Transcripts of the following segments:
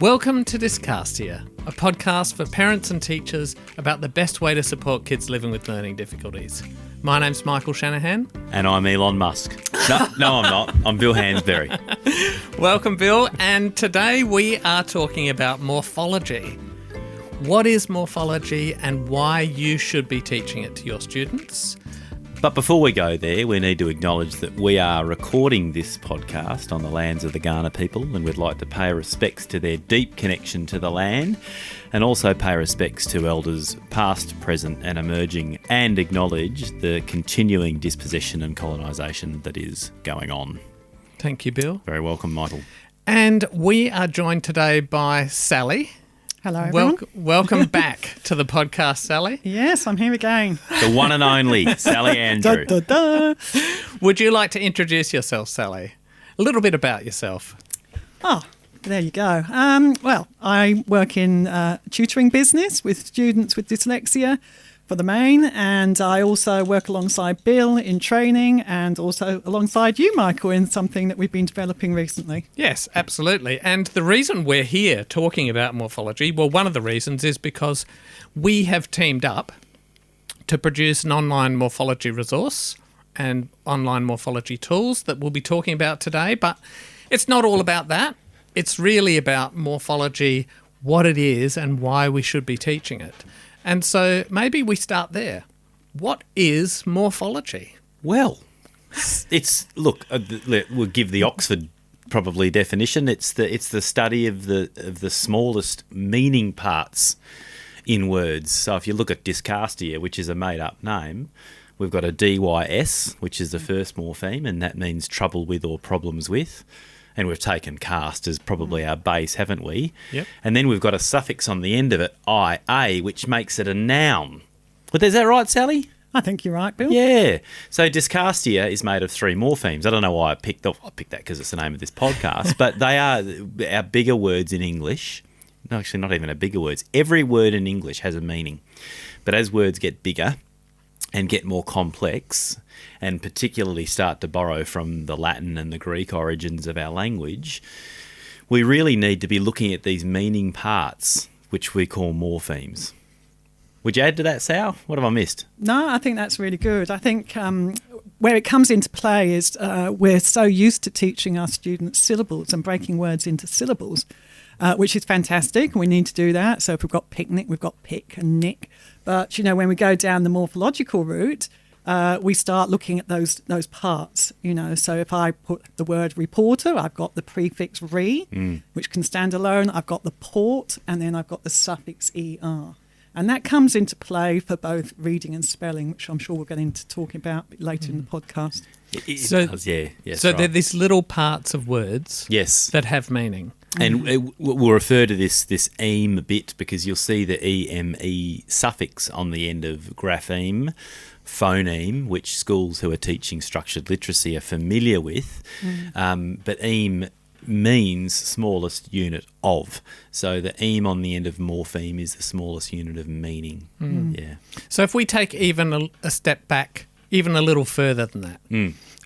Welcome to Discastia, a podcast for parents and teachers about the best way to support kids living with learning difficulties. My name's Michael Shanahan. And I'm Elon Musk. No, I'm not. I'm Bill Hansberry. Welcome, Bill. And today we are talking about morphology. What is morphology and why you should be teaching it to your students? But before we go there, we need to acknowledge that we are recording this podcast on the lands of the Kaurna people, and we'd like to pay respects to their deep connection to the land, and also pay respects to elders past, present and emerging, and acknowledge the continuing dispossession and colonisation that is going on. Thank you, Bill. Very welcome, Michael. And we are joined today by Sally. Hello, everyone. Welcome back to the podcast, Sally. Yes, I'm here again. The one and only Sally Andrew. Da, da, da. Would you like to introduce yourself, Sally? A little bit about yourself. Oh, there you go. Well, I work in tutoring business with students with dyslexia for the main, and I also work alongside Bill in training and also alongside you, Michael, in something that we've been developing recently. Yes, absolutely. And the reason we're here talking about morphology, well, one of the reasons is because we have teamed up to produce an online morphology resource and online morphology tools that we'll be talking about today. But it's not all about that. It's really about morphology, what it is and why we should be teaching it. And so maybe we start there. What is morphology? Well, we'll give the Oxford probably definition. It's the study of the smallest meaning parts in words. So if you look at Discastia, which is a made-up name, we've got a DYS, which is the first morpheme, and that means trouble with or problems with. And we've taken cast as probably our base, haven't we? Yep. And then we've got a suffix on the end of it, IA, which makes it a noun. But is that right, Sally? I think you're right, Bill. Yeah. So Discastia is made of three morphemes. I don't know why I picked that because it's the name of this podcast, but they are our bigger words in English. No, actually not even our bigger words. Every word in English has a meaning. But as words get bigger and get more complex, and particularly start to borrow from the Latin and the Greek origins of our language, we really need to be looking at these meaning parts, which we call morphemes. Would you add to that, Sal? What have I missed? No, I think that's really good. I think where it comes into play is we're so used to teaching our students syllables and breaking words into syllables, which is fantastic. We need to do that. So if we've got picnic, we've got pick and nick. But, when we go down the morphological route, we start looking at those parts, So if I put the word reporter, I've got the prefix re, which can stand alone. I've got the port, and then I've got the suffix er. And that comes into play for both reading and spelling, which I'm sure we'll get into talking about later in the podcast. It does, yeah. Yes, so right. they're these little parts of words that have meaning. And we'll refer to this EAM a bit because you'll see the EME suffix on the end of grapheme, phoneme, which schools who are teaching structured literacy are familiar with. But EAM means smallest unit of. So the EAM on the end of morpheme is the smallest unit of meaning. Yeah. So if we take even a step back, even a little further than that,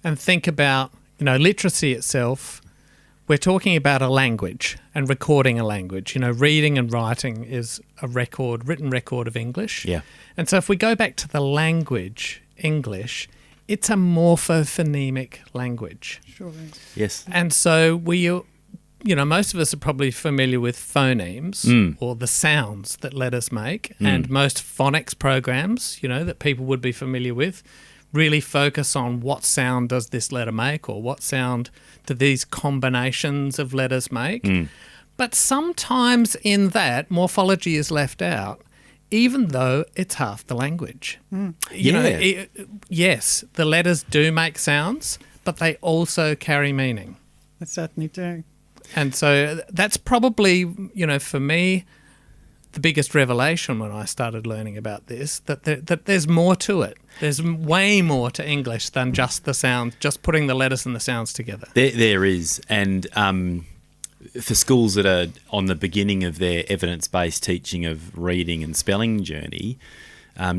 and think about, literacy itself, we're talking about a language and recording a language. Reading and writing is a written record of English. Yeah. And so if we go back to the language, English, it's a morphophonemic language. Sure is. Yes. And so most of us are probably familiar with phonemes or the sounds that letters make. And most phonics programs, that people would be familiar with, really focus on what sound does this letter make or what sound do these combinations of letters make. But sometimes in that, morphology is left out, even though it's half the language. Yes, the letters do make sounds, but they also carry meaning. They certainly do. And so that's probably, for me, the biggest revelation when I started learning about this, that there's more to it. There's way more to English than just the sound, just putting the letters and the sounds together. There is. And for schools that are on the beginning of their evidence-based teaching of reading and spelling journey,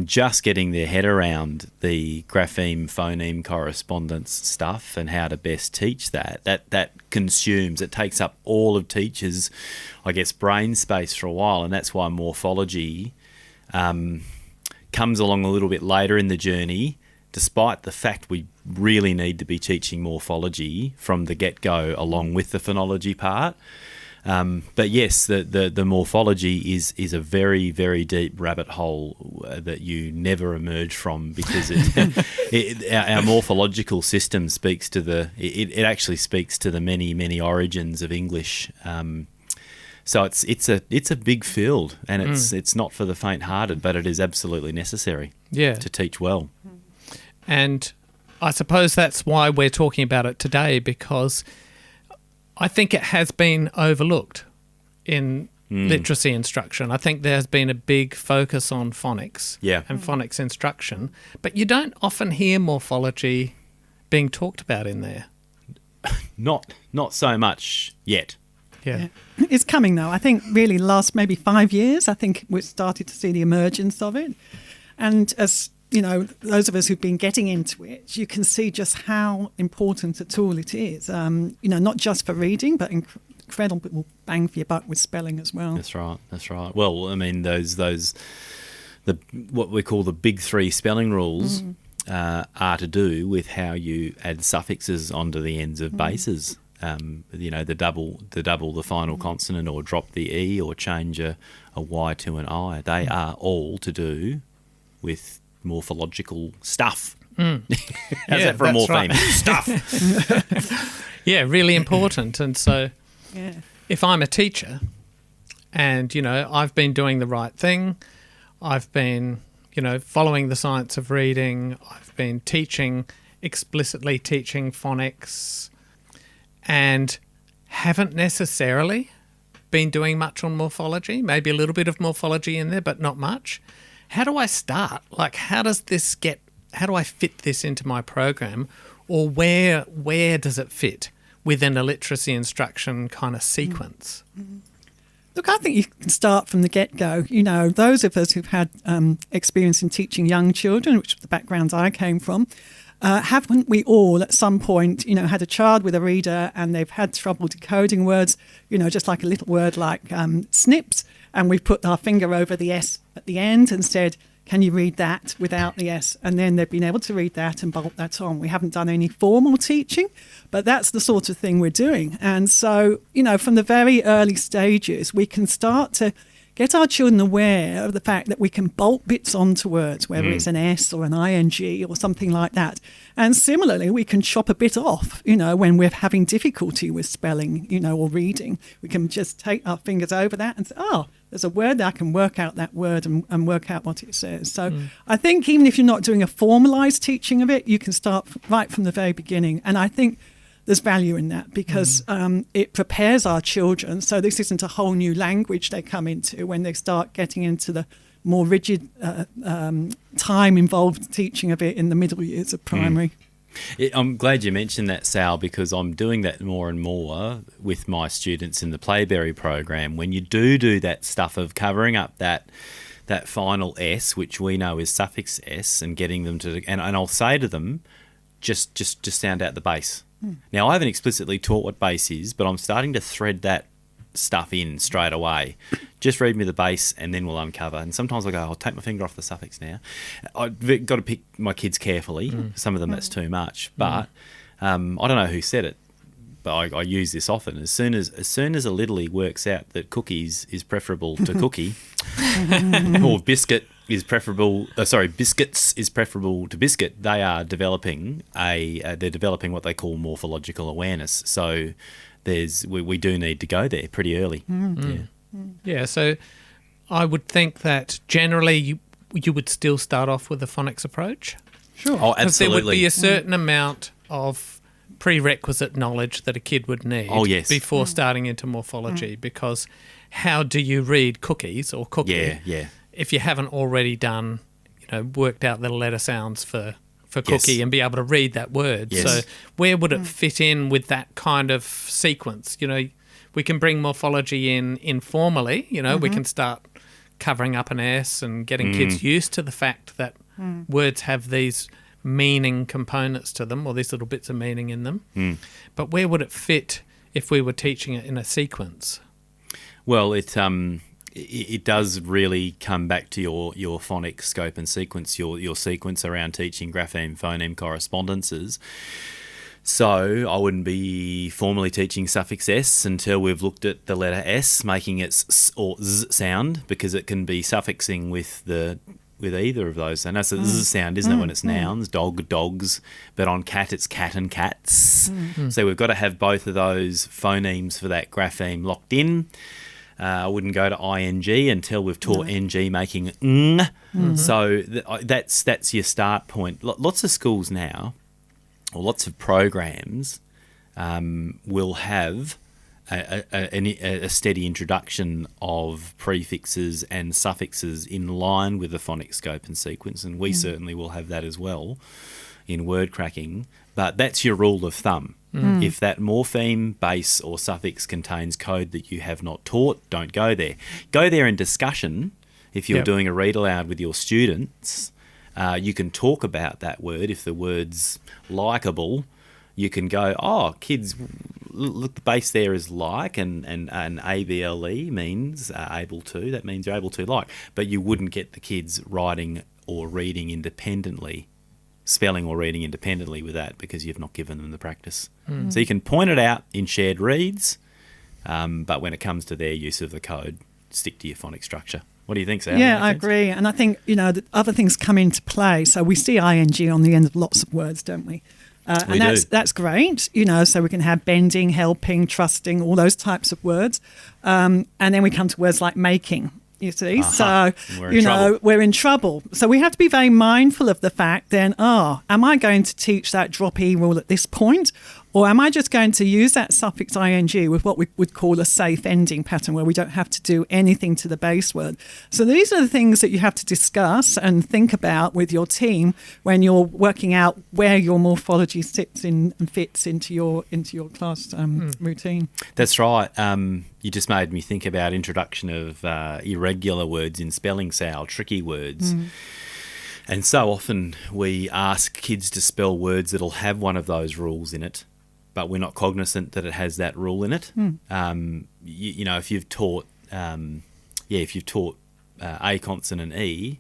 just getting their head around the grapheme-phoneme correspondence stuff and how to best teach that consumes, it takes up all of teachers', I guess, brain space for a while, and that's why morphology comes along a little bit later in the journey, despite the fact we really need to be teaching morphology from the get-go along with the phonology part. But yes, the morphology is a very, very deep rabbit hole that you never emerge from, because our morphological system speaks to it actually speaks to the many, many origins of English. So it's a big field, and it's not for the faint-hearted, but it is absolutely necessary to teach well. And I suppose that's why we're talking about it today, because I think it has been overlooked in literacy instruction. I think there's been a big focus on phonics and phonics instruction, but you don't often hear morphology being talked about in there. Not so much yet. Yeah. It's coming though. I think really last maybe 5 years, I think we started to see the emergence of it. And as you know, those of us who've been getting into it, you can see just how important a tool it is. Not just for reading, but incredible bang for your buck with spelling as well. That's right. Well, I mean, what we call the big three spelling rules are to do with how you add suffixes onto the ends of bases. The double the final consonant, or drop the E, or change a Y to an I. They are all to do with morphological stuff. How's that for a morpheme? Right. Stuff. Yeah, really important. And so if I'm a teacher and, I've been doing the right thing, I've been, following the science of reading, I've been explicitly teaching phonics, and haven't necessarily been doing much on morphology, maybe a little bit of morphology in there, but not much. How do I start? Like, how do I fit this into my program, or where does it fit within a literacy instruction kind of sequence? Look, I think you can start from the get-go. Those of us who've had experience in teaching young children, which is the backgrounds I came from, haven't we all at some point, had a child with a reader and they've had trouble decoding words, just like a little word like snips, and we put our finger over the S at the end and said, can you read that without the S? And then they've been able to read that and bolt that on. We haven't done any formal teaching, but that's the sort of thing we're doing. And so, from the very early stages, we can start to get our children aware of the fact that we can bolt bits onto words, whether it's an S or an ing or something like that. And similarly, we can chop a bit off, when we're having difficulty with spelling, or reading. We can just take our fingers over that and say, there's a word that I can work out that word and work out what it says. So I think even if you're not doing a formalised teaching of it, you can start right from the very beginning. And I think there's value in that, because it prepares our children. So this isn't a whole new language they come into when they start getting into the more rigid time-involved teaching of it in the middle years of primary. I'm glad you mentioned that, Sal, because I'm doing that more and more with my students in the Playberry program. When you do that stuff of covering up that final S, which we know is suffix S, and getting them to, and I'll say to them, just sound out the bass. Now, I haven't explicitly taught what bass is, but I'm starting to thread that stuff in straight away. Just read me the bass and then we'll uncover. And sometimes I go, I'll take my finger off the suffix now. I've got to pick my kids carefully. Some of them that's too much. But I don't know who said it, but I use this often. As soon as a littlie works out that cookies is preferable to cookie, or biscuits is preferable to biscuit, they are developing what they call morphological awareness. So we do need to go there pretty early. Yeah, so I would think that generally you would still start off with a phonics approach. Sure. Oh, absolutely. Because there would be a certain amount of prerequisite knowledge that a kid would need before starting into morphology, because how do you read cookies or cookie if you haven't already done, worked out the letter sounds for cookie and be able to read that word? Yes. So where would it fit in with that kind of sequence? We can bring morphology in informally, we can start covering up an S and getting kids used to the fact that words have these meaning components to them, or these little bits of meaning in them. But where would it fit if we were teaching it in a sequence? Well, it does really come back to your phonics scope and sequence, your sequence around teaching grapheme-phoneme correspondences. So I wouldn't be formally teaching suffix S until we've looked at the letter S, making its S or Z sound, because it can be suffixing with either of those. And that's a Z sound, isn't it, when it's nouns, dog, dogs, but on cat, it's cat and cats. So we've got to have both of those phonemes for that grapheme locked in. I wouldn't go to ing until we've taught ng making ng. So that's your start point. Lots of schools now, or lots of programs, will have a steady introduction of prefixes and suffixes in line with the phonics scope and sequence, and we certainly will have that as well in word cracking. But that's your rule of thumb. If that morpheme, base or suffix contains code that you have not taught, don't go there. Go there in discussion. If you're doing a read aloud with your students, you can talk about that word. If the word's likeable, you can go, oh, kids, look, the base there is like, and able means able to. That means you're able to like. But you wouldn't get the kids writing or reading independently, spelling or reading independently with that, because you've not given them the practice. So you can point it out in shared reads, but when it comes to their use of the code, stick to your phonics structure. What do you think, Sam? Yeah, I agree. And I think, the other things come into play. So we see ing on the end of lots of words, don't we? And that's great, so we can have bending, helping, trusting, all those types of words. And then we come to words like making, you see. So, we're in trouble. So we have to be very mindful of the fact then, am I going to teach that drop E rule at this point? Or am I just going to use that suffix ing with what we would call a safe ending pattern, where we don't have to do anything to the base word? So these are the things that you have to discuss and think about with your team when you're working out where your morphology sits in and fits into your class routine. That's right. You just made me think about introduction of irregular words in spelling style, tricky words. And so often we ask kids to spell words that'll have one of those rules in it, but we're not cognizant that it has that rule in it. If you've taught, a consonant e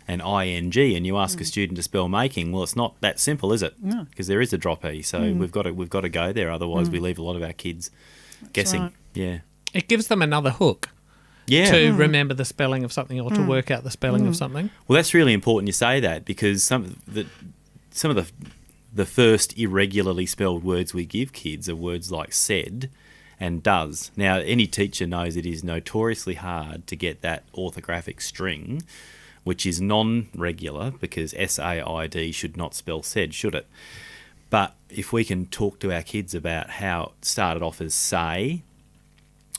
and ing, and you ask a student to spell making, well, it's not that simple, is it? No, because there is a drop e. So we've got to go there. Otherwise, we leave a lot of our kids guessing. Right. Yeah, it gives them another hook. Yeah. To remember the spelling of something, or to work out the spelling of something. Well, that's really important you say that, because some of the first irregularly spelled words we give kids are words like said and does. Now, any teacher knows it is notoriously hard to get that orthographic string, which is non-regular, because SAID should not spell said, should it? But if we can talk to our kids about how it started off as say,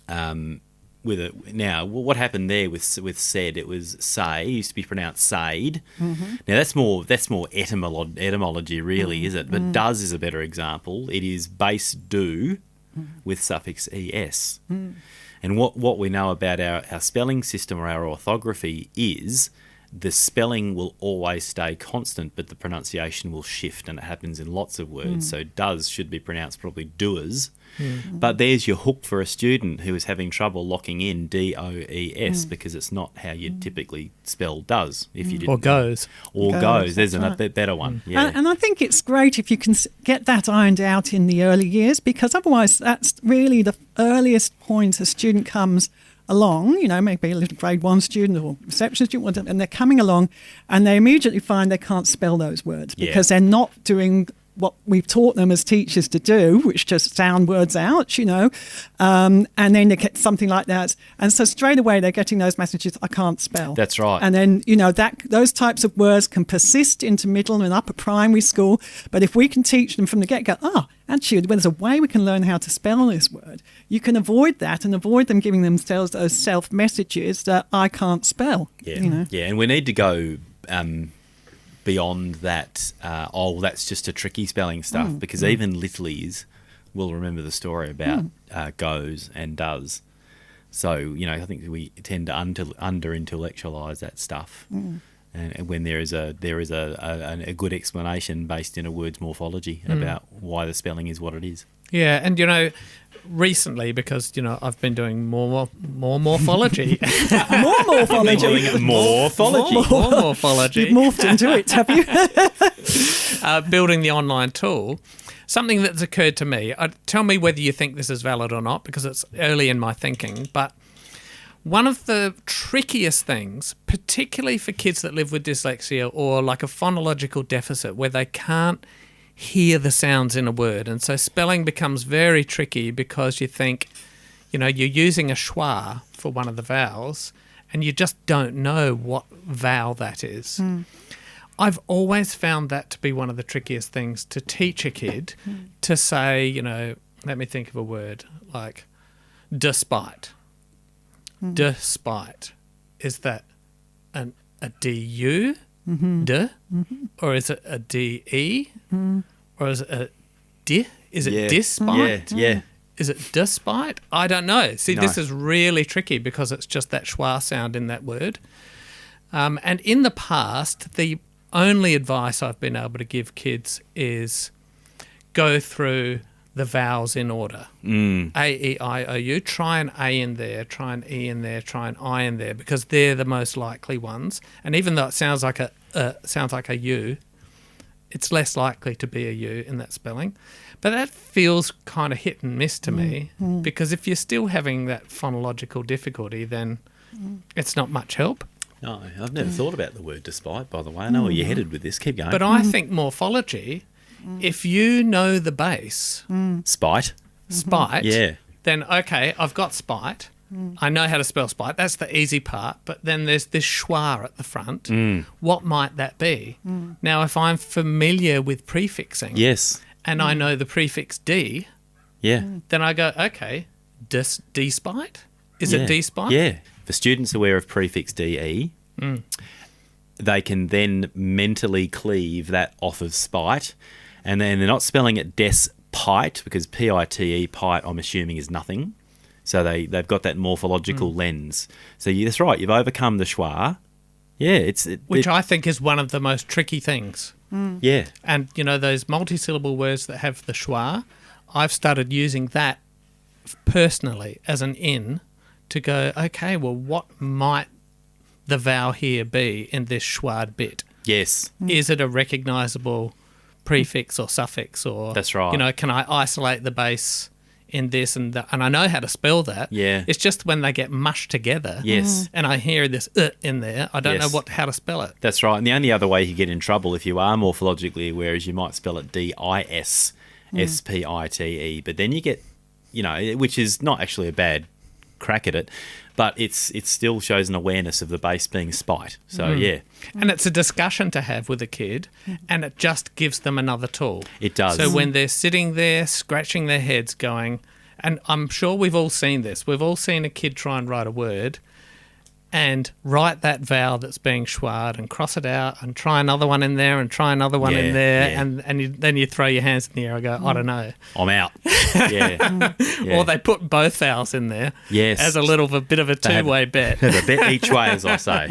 now, what happened there with said? It was say. It used to be pronounced said. Now that's more etymology, really, is it? But does is a better example. It is base do with suffix es. And what we know about our spelling system or our orthography is the spelling will always stay constant, but the pronunciation will shift, and it happens in lots of words. So does should be pronounced probably doers. But there's your hook for a student who is having trouble locking in DOES, because it's not how you typically spell does. If you didn't, or goes. There's a better one. Yeah. And I think it's great if you can get that ironed out in the early years, because otherwise that's really the earliest point a student comes along, maybe a little grade 1 student or reception student, and they're coming along and they immediately find they can't spell those words because they're not doing what we've taught them as teachers to do, which just sound words out, and then they get something like that. And so straight away they're getting those messages, I can't spell. That's right. And then, those types of words can persist into middle and upper primary school. But if we can teach them from the get-go, actually, there's a way we can learn how to spell this word, you can avoid that and avoid them giving themselves those self-messages that I can't spell. Yeah, and we need to go beyond that, that's just a tricky spelling stuff, because even littlies will remember the story about goes and does. So, I think we tend to under-intellectualise that stuff. And when there is a good explanation based in a word's morphology about why the spelling is what it is. Yeah, and recently, because I've been doing more morphology. More morphology. Doing morphology. More morphology. You've morphed into it, have you? Building the online tool. Something that's occurred to me. Tell me whether you think this is valid or not, because it's early in my thinking. But one of the trickiest things, particularly for kids that live with dyslexia or like a phonological deficit where they can't hear the sounds in a word, and so spelling becomes very tricky because you think, you're using a schwa for one of the vowels and you just don't know what vowel that is. I've always found that to be one of the trickiest things to teach a kid to say, let me think of a word like despite. Despite. Is that a D-U? D? Or is it a D-E? Or is it a di? Is it despite? Yeah. Is it despite? I don't know. See, This is really tricky because it's just that schwa sound in that word. And in the past, the only advice I've been able to give kids is go through the vowels in order. A, E, I, O, U. Try an A in there, try an E in there, try an I in there, because they're the most likely ones. And even though it sounds like a U, it's less likely to be a U in that spelling. But that feels kind of hit and miss to me, because if you're still having that phonological difficulty, then it's not much help. No, I've never thought about the word despite, by the way. I know where you're headed with this. Keep going. But I think morphology, if you know the base, Spite. spite, then okay, I've got spite. I know how to spell spite. That's the easy part. But then there's this schwa at the front. What might that be? Now, if I'm familiar with prefixing, Yes. and I know the prefix D, then I go, okay, despite? Is it despite? Yeah. For students aware of prefix DE, they can then mentally cleave that off of spite, and then they're not spelling it despite, because P-I-T-E, pite, I'm assuming, is nothing. So they've got that morphological lens. So that's right, you've overcome the schwa. Yeah, Which I think is one of the most tricky things. Yeah. And, those multi-syllable words that have the schwa, I've started using that personally as an in to go, okay, well, what might the vowel here be in this schwa'd bit? Yes. Is it a recognisable prefix or suffix? Or, That's right. Can I isolate the base in this and that? And I know how to spell that. Yeah. It's just when they get mushed together. Yes. And I hear this in there, I don't know how to spell it. That's right. And the only other way you get in trouble if you are morphologically aware is you might spell it D-I-S-S-P-I-T-E. But then you get, which is not actually a bad crack at it, but it still shows an awareness of the base being spite. So, yeah. And it's a discussion to have with a kid, and it just gives them another tool. It does. So when they're sitting there scratching their heads going, and I'm sure we've all seen this, we've all seen a kid try and write a word and write that vowel that's being schwa'd and cross it out and try another one in there and try another one in there, and then you throw your hands in the air and go, I don't know. I'm out. Yeah. Or they put both vowels in there as a bit of a two-way bet. Have a bet each way, as I say.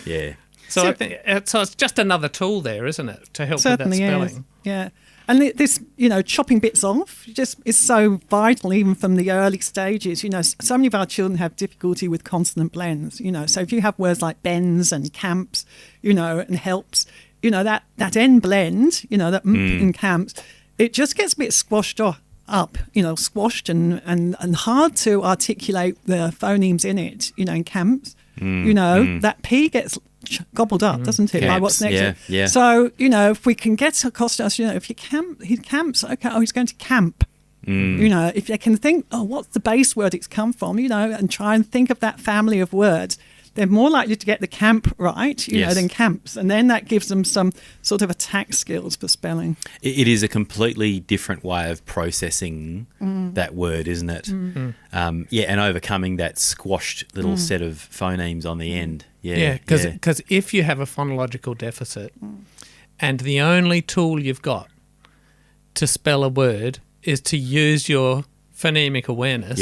Yeah. So I think it's just another tool there, isn't it, to help with that Certainly spelling? is. Yeah. And this, chopping bits off just is so vital, even from the early stages. So many of our children have difficulty with consonant blends. So if you have words like bends and camps, and helps, that end blend, that in camps, it just gets a bit squashed up, squashed and hard to articulate the phonemes in it, in camps. That P gets gobbled up, doesn't it, by what's next? Yeah. So, if we can get across to us, if he camps, okay, he's going to camp. If they can think, what's the base word it's come from, and try and think of that family of words, they're more likely to get the camp right, than camps. And then that gives them some sort of attack skills for spelling. It is a completely different way of processing that word, isn't it? And overcoming that squashed little set of phonemes on the end. Yeah, because if you have a phonological deficit and the only tool you've got to spell a word is to use your phonemic awareness,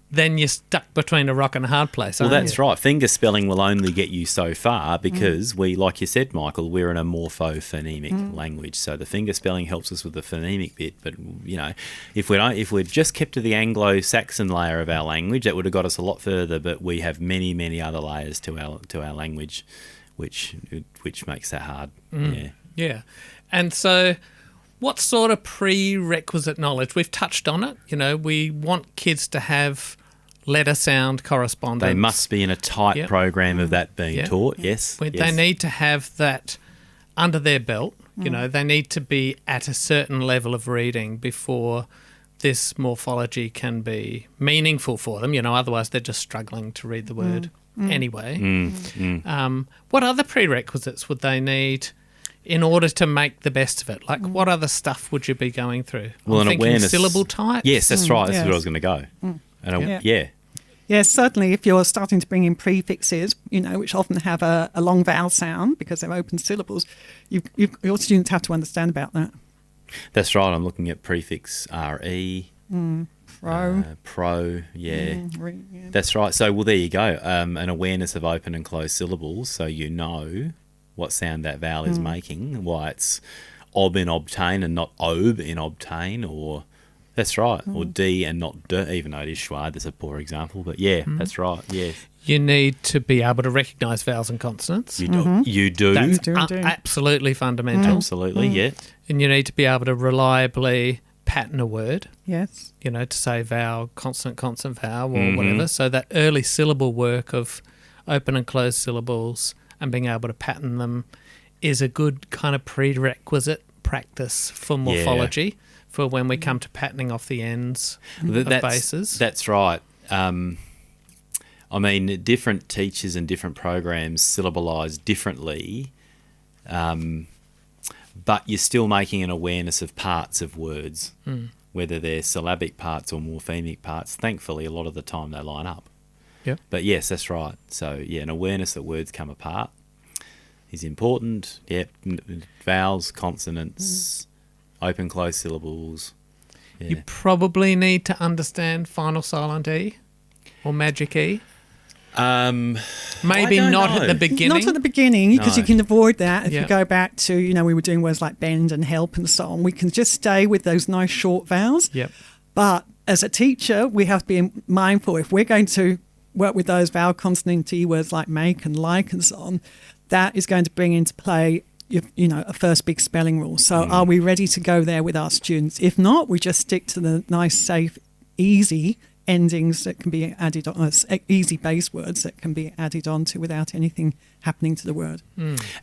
then you're stuck between a rock and a hard place. Well, aren't that's you? right. Finger spelling will only get you so far because we, like you said, Michael, we're in a morphophonemic language. So the finger spelling helps us with the phonemic bit. But you know, if we'd just kept to the Anglo-Saxon layer of our language, that would have got us a lot further. But we have many, many other layers to our language, which makes that hard. Yeah. Yeah. And so what sort of prerequisite knowledge? We've touched on it. You know, we want kids to have letter sound correspondence. They must be in a tight program of that being taught, yes. They need to have that under their belt. You know, they need to be at a certain level of reading before this morphology can be meaningful for them. You know, otherwise they're just struggling to read the word anyway. What other prerequisites would they need in order to make the best of it? Like, what other stuff would you be going through? Well, I'm an thinking awareness. syllable types. Yes, that's right. That's yes. where I was going to go. Yeah. Yes, certainly if you're starting to bring in prefixes, you know, which often have a long vowel sound because they're open syllables, your students have to understand about that. That's right. I'm looking at prefix RE. Pro, yeah. That's right. So, well, there you go. An awareness of open and closed syllables, so you know what sound that vowel is making, why it's ob in obtain and not ob in obtain, or that's right, or d and not d, even though it is schwa. That's a poor example, but yeah, that's right. Yeah, You need to be able to recognise vowels and consonants. you do. You do. That's indeed. absolutely fundamental. Absolutely, yeah. And you need to be able to reliably pattern a word, Yes. you know, to say vowel, consonant, vowel, or whatever. So that early syllable work of open and closed syllables and being able to pattern them is a good kind of prerequisite practice for morphology for when we come to patterning off the ends of bases. That's right. I mean, different teachers and different programs syllabalise differently, but you're still making an awareness of parts of words, whether they're syllabic parts or morphemic parts. Thankfully, a lot of the time they line up. Yep. But yes, that's right. So, yeah, an awareness that words come apart is important. Yep, vowels, consonants, open, closed syllables. Yeah. You probably need to understand final silent E or magic E. Maybe don't not know. at the beginning. Not at the beginning, because No. you can avoid that. If Yeah. you go back to, you know, we were doing words like bend and help and so on, we can just stay with those nice short vowels. Yep. But as a teacher, we have to be mindful if we're going to work with those vowel consonant T words like make and like and so on, that is going to bring into play, you know, a first big spelling rule. So are we ready to go there with our students? If not, we just stick to the nice, safe, easy endings that can be added on, easy base words that can be added onto without anything happening to the word.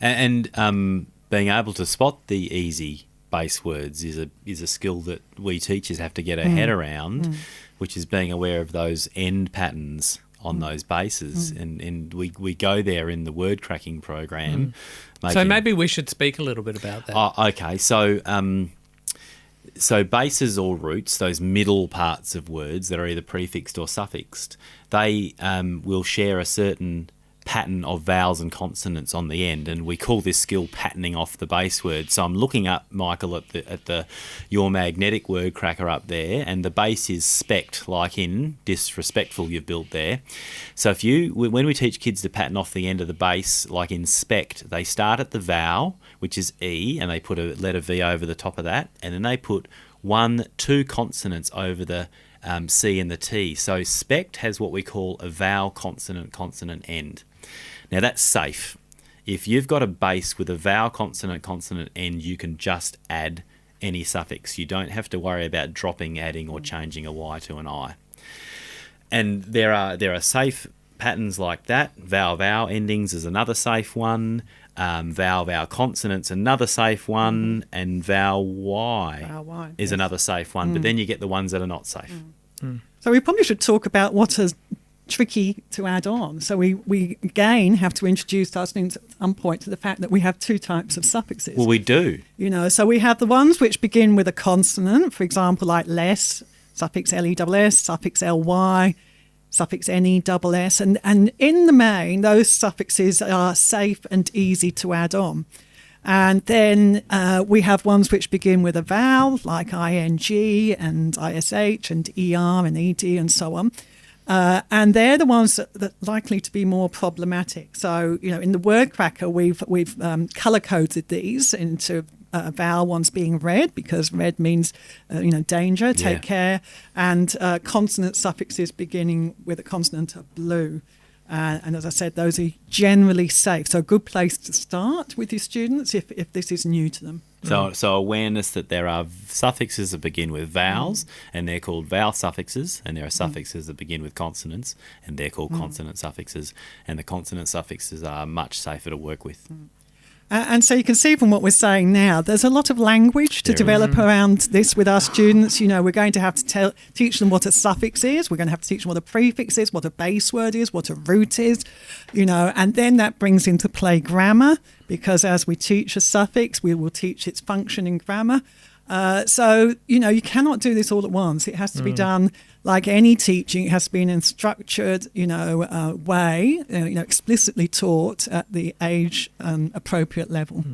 And being able to spot the easy base words is a skill that we teachers have to get our head around, which is being aware of those end patterns on those bases. And we go there in the word cracking program. So maybe we should speak a little bit about that. Okay, so bases or roots, those middle parts of words that are either prefixed or suffixed, they will share a certain pattern of vowels and consonants on the end, and we call this skill patterning off the base word. So I'm looking up, Michael, at the your magnetic word cracker up there, and the base is spect, like in disrespectful you've built there. So when we teach kids to pattern off the end of the base, like in spect, they start at the vowel, which is E, and they put a letter V over the top of that, and then they put 1-2 consonants over the C and the T. So spect has what we call a vowel consonant end. Now that's safe. If you've got a base with a vowel consonant end, you can just add any suffix. You don't have to worry about dropping, adding, or changing a Y to an I. And there are safe patterns like that. Vowel endings is another safe one. Vowel consonants another safe one, and vowel Y is another safe one. But then you get the ones that are not safe. So we probably should talk about what is tricky to add on. So we again have to introduce our students at some point to the fact that we have two types of suffixes. Well, we do. You know, so we have the ones which begin with a consonant, for example, like less, suffix LESS, suffix LY, suffix NESS, and in the main, those suffixes are safe and easy to add on. And then we have ones which begin with a vowel, like ING and ISH and ER and ED and so on. And they're the ones that are likely to be more problematic. So, in the word cracker, we've color coded these into vowel ones being red, because red means, danger, take care, and consonant suffixes beginning with a consonant are blue. And as I said, those are generally safe. So a good place to start with your students if this is new to them. So awareness that there are suffixes that begin with vowels, and they're called vowel suffixes, and there are suffixes that begin with consonants, and they're called consonant suffixes, and the consonant suffixes are much safer to work with. And so you can see from what we're saying now, there's a lot of language to develop around this with our students. We're going to have to teach them what a suffix is. We're going to have to teach them what a prefix is, what a base word is, what a root is, and then that brings into play grammar, because as we teach a suffix, we will teach its function in grammar. So, you cannot do this all at once. It has to be done like any teaching. It has to be in a structured, way, explicitly taught at the age appropriate level.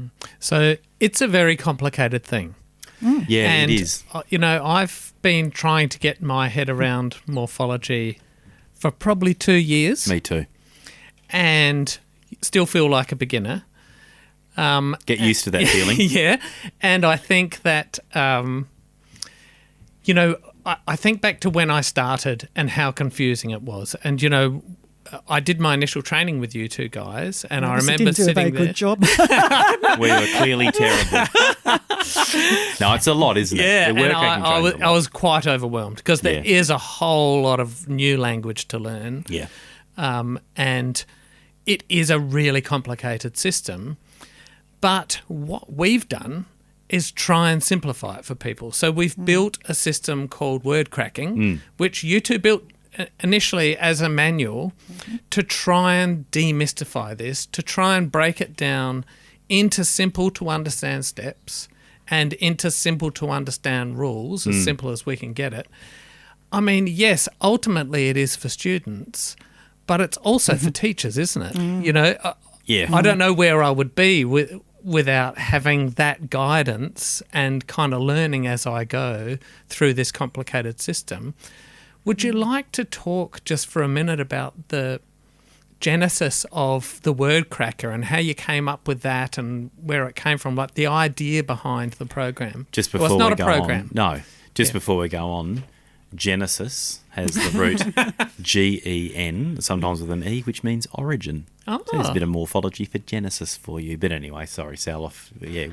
So it's a very complicated thing. Yeah, And, it is. I've been trying to get my head around morphology for probably 2 years. Me too. And still feel like a beginner. Get used to that feeling. Yeah. And I think that, I think back to when I started and how confusing it was. And, I did my initial training with you two guys, and I remember didn't do sitting a very there. good job. We were clearly terrible. No, it's a lot, isn't it? Yeah, The word and cracking I training's a lot. was quite overwhelmed because there Yeah. is a whole lot of new language to learn. Yeah. And it is a really complicated system. But what we've done is try and simplify it for people. So we've built a system called word cracking, which you two built initially as a manual to try and demystify this, to try and break it down into simple to understand steps and into simple to understand rules, as simple as we can get it. I mean, yes, ultimately it is for students, but it's also for teachers, isn't it? Yeah. I don't know where I would be without having that guidance and kind of learning as I go through this complicated system. Would you like to talk just for a minute about the genesis of the word cracker and how you came up with that and where it came from, like the idea behind the program? Just before it's not we a go program. on. No, before we go on, Genesis has the root Gen, sometimes with an E, which means origin. Oh. So there's a bit of morphology for Genesis for you. But anyway, sorry, Sal. It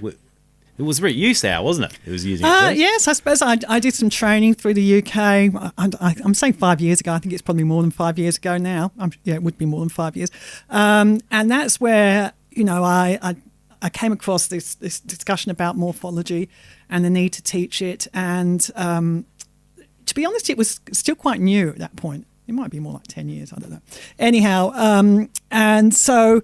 was you, Sal, wasn't it? It was using it first? Yes, I suppose I did some training through the UK. I'm saying 5 years ago. I think it's probably more than 5 years ago now. It would be more than 5 years. And that's where, I came across this discussion about morphology and the need to teach it. And to be honest, it was still quite new at that point. It might be more like 10 years, I don't know. Anyhow, and so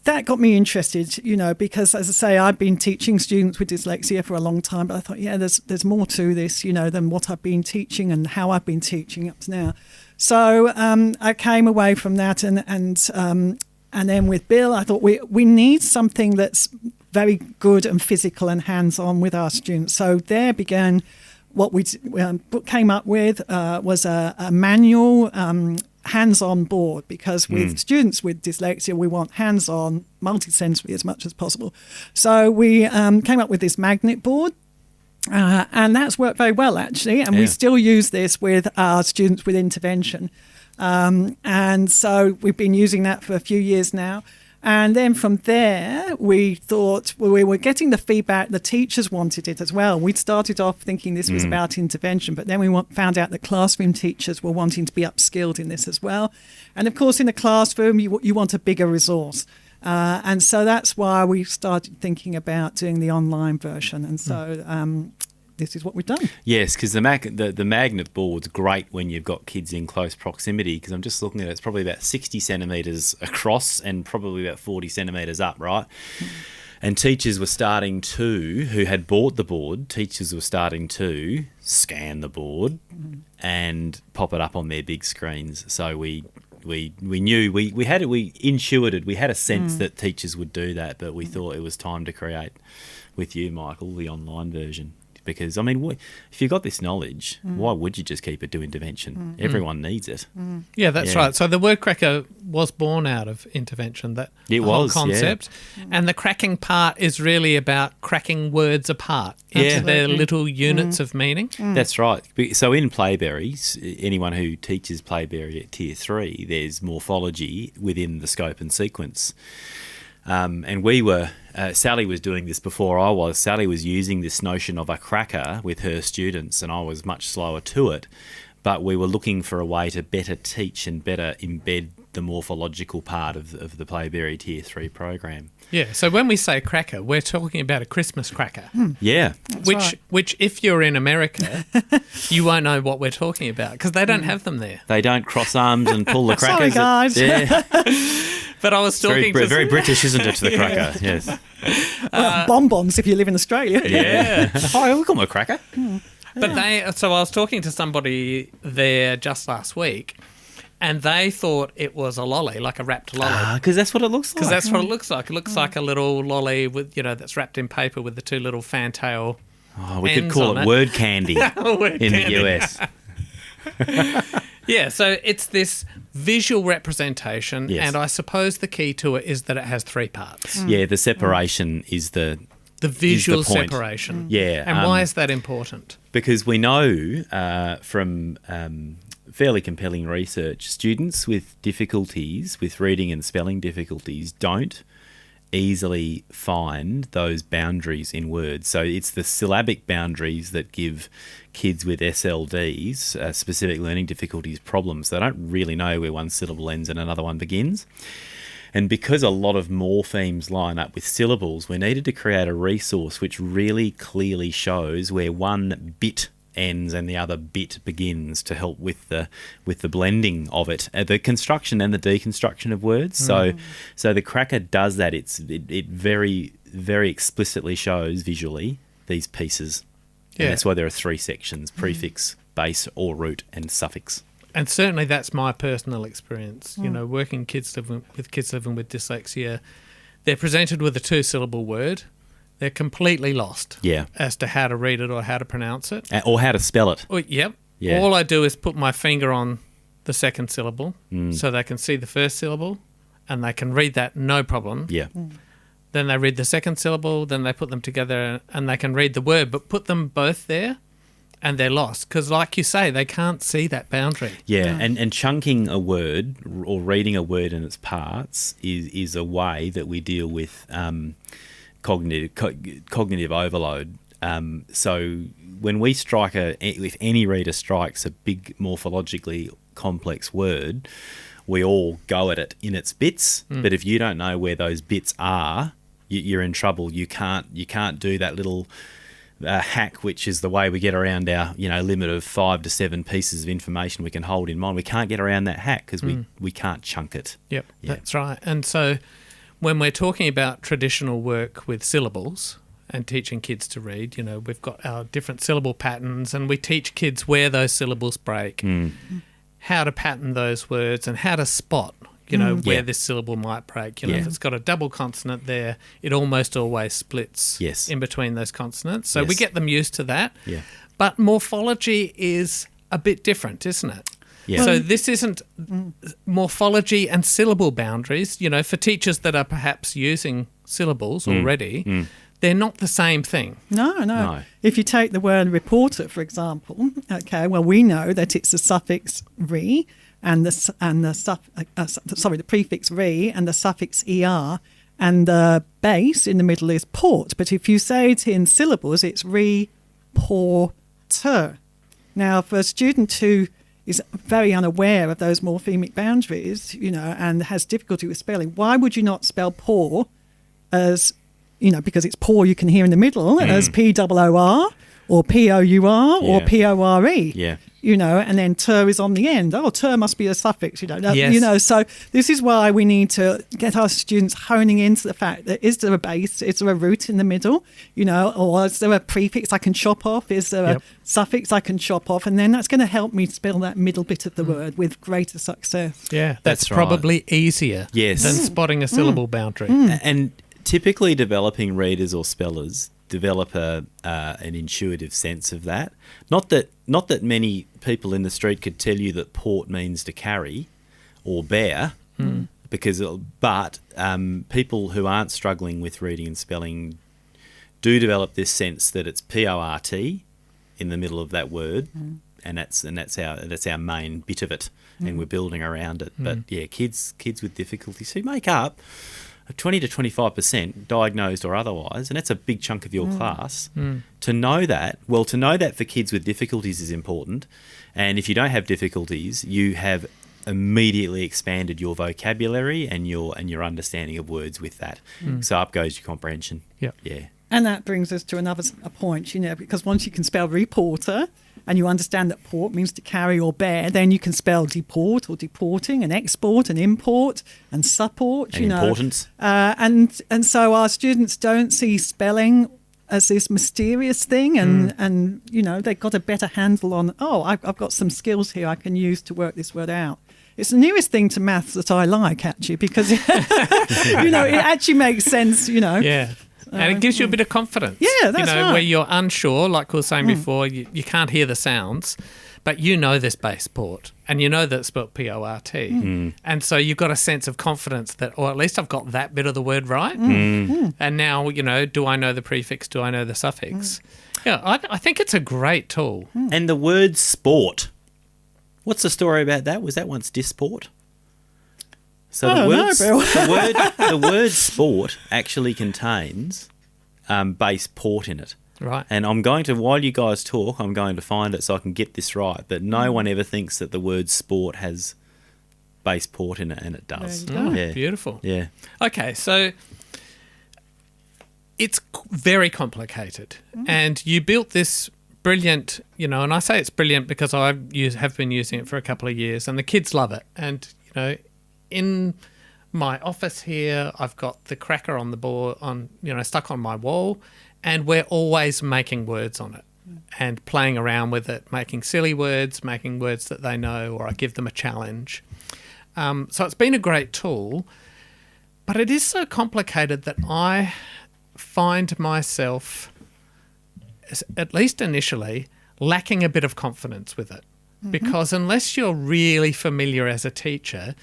that got me interested, because, as I say, I've been teaching students with dyslexia for a long time, but I thought, there's more to this, than what I've been teaching and how I've been teaching up to now. So I came away from that, and then with Bill, I thought we need something that's very good and physical and hands-on with our students. So there began what we came up with was a manual hands-on board, because with students with dyslexia, we want hands-on, multisensory as much as possible. So we came up with this magnet board, and that's worked very well, actually, and we still use this with our students with intervention. And so we've been using that for a few years now. And then from there, we thought we were getting the feedback. The teachers wanted it as well. We'd started off thinking this was about intervention, but then we found out that classroom teachers were wanting to be upskilled in this as well. And of course, in the classroom, you want a bigger resource. And so that's why we started thinking about doing the online version. And so this is what we've done. Yes, because the magnet board's great when you've got kids in close proximity, because I'm just looking at it, it's probably about 60 centimetres across and probably about 40 centimetres up, right? And teachers were starting to, who had bought the board, teachers were starting to scan the board and pop it up on their big screens. So we knew, we intuited, we had a sense that teachers would do that, but we thought it was time to create with you, Michael, the online version. because, I mean, if you've got this knowledge, why would you just keep it to intervention? Everyone needs it. Yeah, that's right. So the word cracker was born out of intervention, whole concept. Yeah. And the cracking part is really about cracking words apart into their little units of meaning. That's right. So in Playberries, anyone who teaches Playberry at Tier 3, there's morphology within the scope and sequence. And we were, Sally was doing this before I was. Sally was using this notion of a cracker with her students, and I was much slower to it. But we were looking for a way to better teach and better embed the morphological part of the Playberry Tier 3 program. Yeah, so when we say cracker, we're talking about a Christmas cracker. Yeah. Which, if you're in America, you won't know what we're talking about because they don't have them there. They don't cross arms and pull the crackers. Sorry, guys. Yeah. But I was talking very British, isn't it, to the cracker? Yes. Well, bonbons if you live in Australia. Yeah. Oh, we call them a cracker. But so I was talking to somebody there just last week, and they thought it was a lolly, like a wrapped lolly. Because that's what it looks like. Because that's what it looks like. It looks like a little lolly with, that's wrapped in paper with the two little fantail. Oh, we could call it word candy in the US. Yeah, so it's this visual representation, and I suppose the key to it is that it has three parts. Yeah, the separation is the visual point. Separation. Yeah. And why is that important? Because we know from fairly compelling research, students with difficulties, with reading and spelling difficulties, don't easily find those boundaries in words. So it's the syllabic boundaries that give kids with SLDs, specific learning difficulties, problems. They don't really know where one syllable ends and another one begins. And because a lot of morphemes line up with syllables, we needed to create a resource which really clearly shows where one bit ends and the other bit begins to help with the blending of it, the construction and the deconstruction of words. So the cracker does that. It very, very explicitly shows visually these pieces. Yeah. And that's why there are three sections: prefix, base or root, and suffix. And certainly that's my personal experience. Working with kids living with dyslexia, they're presented with a two-syllable word. They're completely lost as to how to read it or how to pronounce it. Or how to spell it. Yep. Yeah. All I do is put my finger on the second syllable so they can see the first syllable and they can read that no problem. Yeah. Then they read the second syllable, then they put them together and they can read the word, but put them both there and they're lost because, like you say, they can't see that boundary. Yeah, and chunking a word or reading a word in its parts is a way that we deal with cognitive overload. So when we strike if any reader strikes a big morphologically complex word, we all go at it in its bits. But if you don't know where those bits are, you're in trouble. You can't do that little hack, which is the way we get around our limit of 5 to 7 pieces of information we can hold in mind. We can't get around that hack because we can't chunk it. Yep, that's right. And so when we're talking about traditional work with syllables and teaching kids to read, we've got our different syllable patterns and we teach kids where those syllables break, how to pattern those words and how to spot, where this syllable might break. If it's got a double consonant there, it almost always splits in between those consonants. So we get them used to that. Yeah. But morphology is a bit different, isn't it? Yeah. So this isn't morphology and syllable boundaries. For teachers that are perhaps using syllables already, they're not the same thing. No. If you take the word reporter, for example, we know that it's the suffix re and the prefix re and the suffix er, and the base in the middle is port. But if you say it in syllables, it's re-por-ter. Now, for a student who is very unaware of those morphemic boundaries, and has difficulty with spelling, why would you not spell poor as, because it's poor you can hear in the middle, as P-O-O-R or P-O-U-R or P-O-R-E? Yeah. And then ter is on the end. Oh, ter must be a suffix, Yes. So this is why we need to get our students honing into the fact that is there a base, is there a root in the middle, or is there a prefix I can chop off, is there a suffix I can chop off, and then that's going to help me spell that middle bit of the word with greater success. Yeah, that's probably easier than spotting a syllable boundary. And typically developing readers or spellers develop an intuitive sense of that. Not that many people in the street could tell you that port means to carry or bear, but people who aren't struggling with reading and spelling do develop this sense that it's PORT in the middle of that word, and that's our main bit of it, and we're building around it. But yeah, kids with difficulties who make up 20 to 25% diagnosed or otherwise, and that's a big chunk of your class. To know that for kids with difficulties is important, and if you don't have difficulties, you have immediately expanded your vocabulary and your understanding of words with that. So up goes your comprehension. Yeah. And that brings us to a point, because once you can spell reporter and you understand that port means to carry or bear, then you can spell deport or deporting, and export and import and support, And importance. And so our students don't see spelling as this mysterious thing, and they've got a better handle on, I've got some skills here I can use to work this word out. It's the nearest thing to maths that I like, actually, because it actually makes sense, Yeah. And it gives you a bit of confidence. Yeah, that's right. Where you're unsure, like we were saying before, you can't hear the sounds, but you know this base port, and you know that it's spelled PORT. And so you've got a sense of confidence that, or at least I've got that bit of the word right. And now, do I know the prefix? Do I know the suffix? Yeah, I think it's a great tool. And the word sport. What's the story about that? Was that once disport? So the word sport actually contains base port in it. Right. And while you guys talk, I'm going to find it so I can get this right. But no one ever thinks that the word sport has base port in it, and it does. There you go. Yeah. Beautiful. Yeah. Okay, so it's very complicated. And you built this brilliant, and I say it's brilliant because I have been using it for a couple of years, and the kids love it. And, in my office here, I've got the cracker on the board, stuck on my wall, and we're always making words on it and playing around with it, making silly words, making words that they know, or I give them a challenge. So it's been a great tool, but it is so complicated that I find myself, at least initially, lacking a bit of confidence with it. Because unless you're really familiar as a teacher,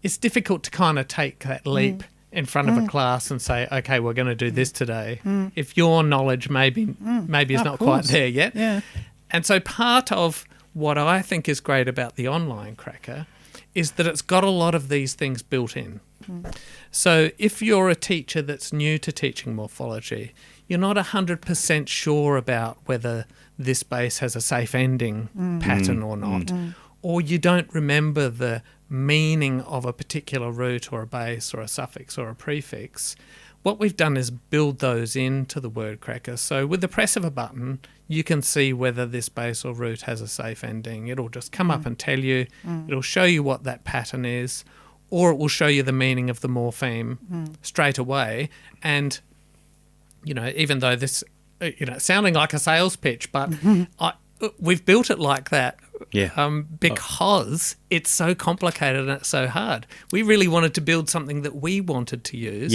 it's difficult to kind of take that leap in front of a class and say, okay, we're going to do this today. If your knowledge maybe is not quite there yet. Yeah. And so part of what I think is great about the online cracker is that it's got a lot of these things built in. So if you're a teacher that's new to teaching morphology, you're not 100% sure about whether this base has a safe ending pattern or not, or you don't remember the meaning of a particular root or a base or a suffix or a prefix, what we've done is build those into the word cracker. So with the press of a button, you can see whether this base or root has a safe ending. It'll just come up and tell you. It'll show you what that pattern is, or it will show you the meaning of the morpheme straight away. And, even though this, sounding like a sales pitch, but we've built it like that. Because it's so complicated and it's so hard. We really wanted to build something that we wanted to use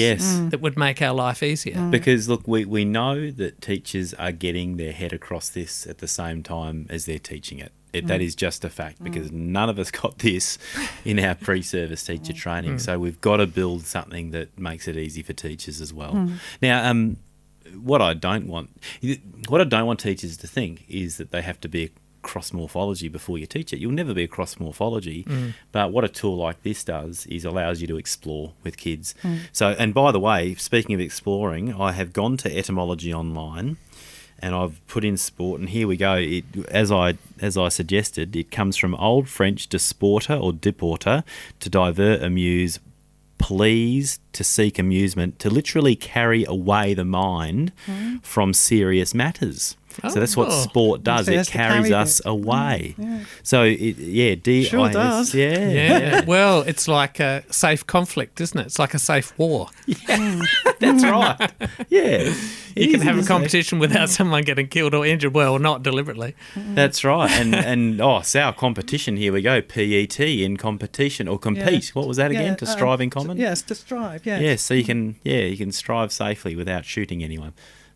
that would make our life easier. Because, look, we know that teachers are getting their head across this at the same time as they're teaching it. That is just a fact, because none of us got this in our pre-service teacher training. So we've got to build something that makes it easy for teachers as well. Now, what I don't want teachers to think is that they have to be across morphology before you teach it. You'll never be across morphology, but what a tool like this does is allows you to explore with kids. So, and by the way, speaking of exploring, I have gone to Etymology Online and I've put in sport, and here we go. As I suggested, it comes from Old French disporter or diporter, to divert, amuse, please, to seek amusement, to literally carry away the mind from serious matters. So that's what sport does. So it carries us away. So, D-I-S. Sure does. Yeah. Well, it's like a safe conflict, isn't it? It's like a safe war. That's right. Yeah. You can have a competition without someone getting killed or injured. Well, not deliberately. That's right. And so our competition, here we go, P-E-T, in competition, or compete. What was that again? To strive in common? Yes, to strive, yes. Yeah, so you can strive safely without shooting anyone.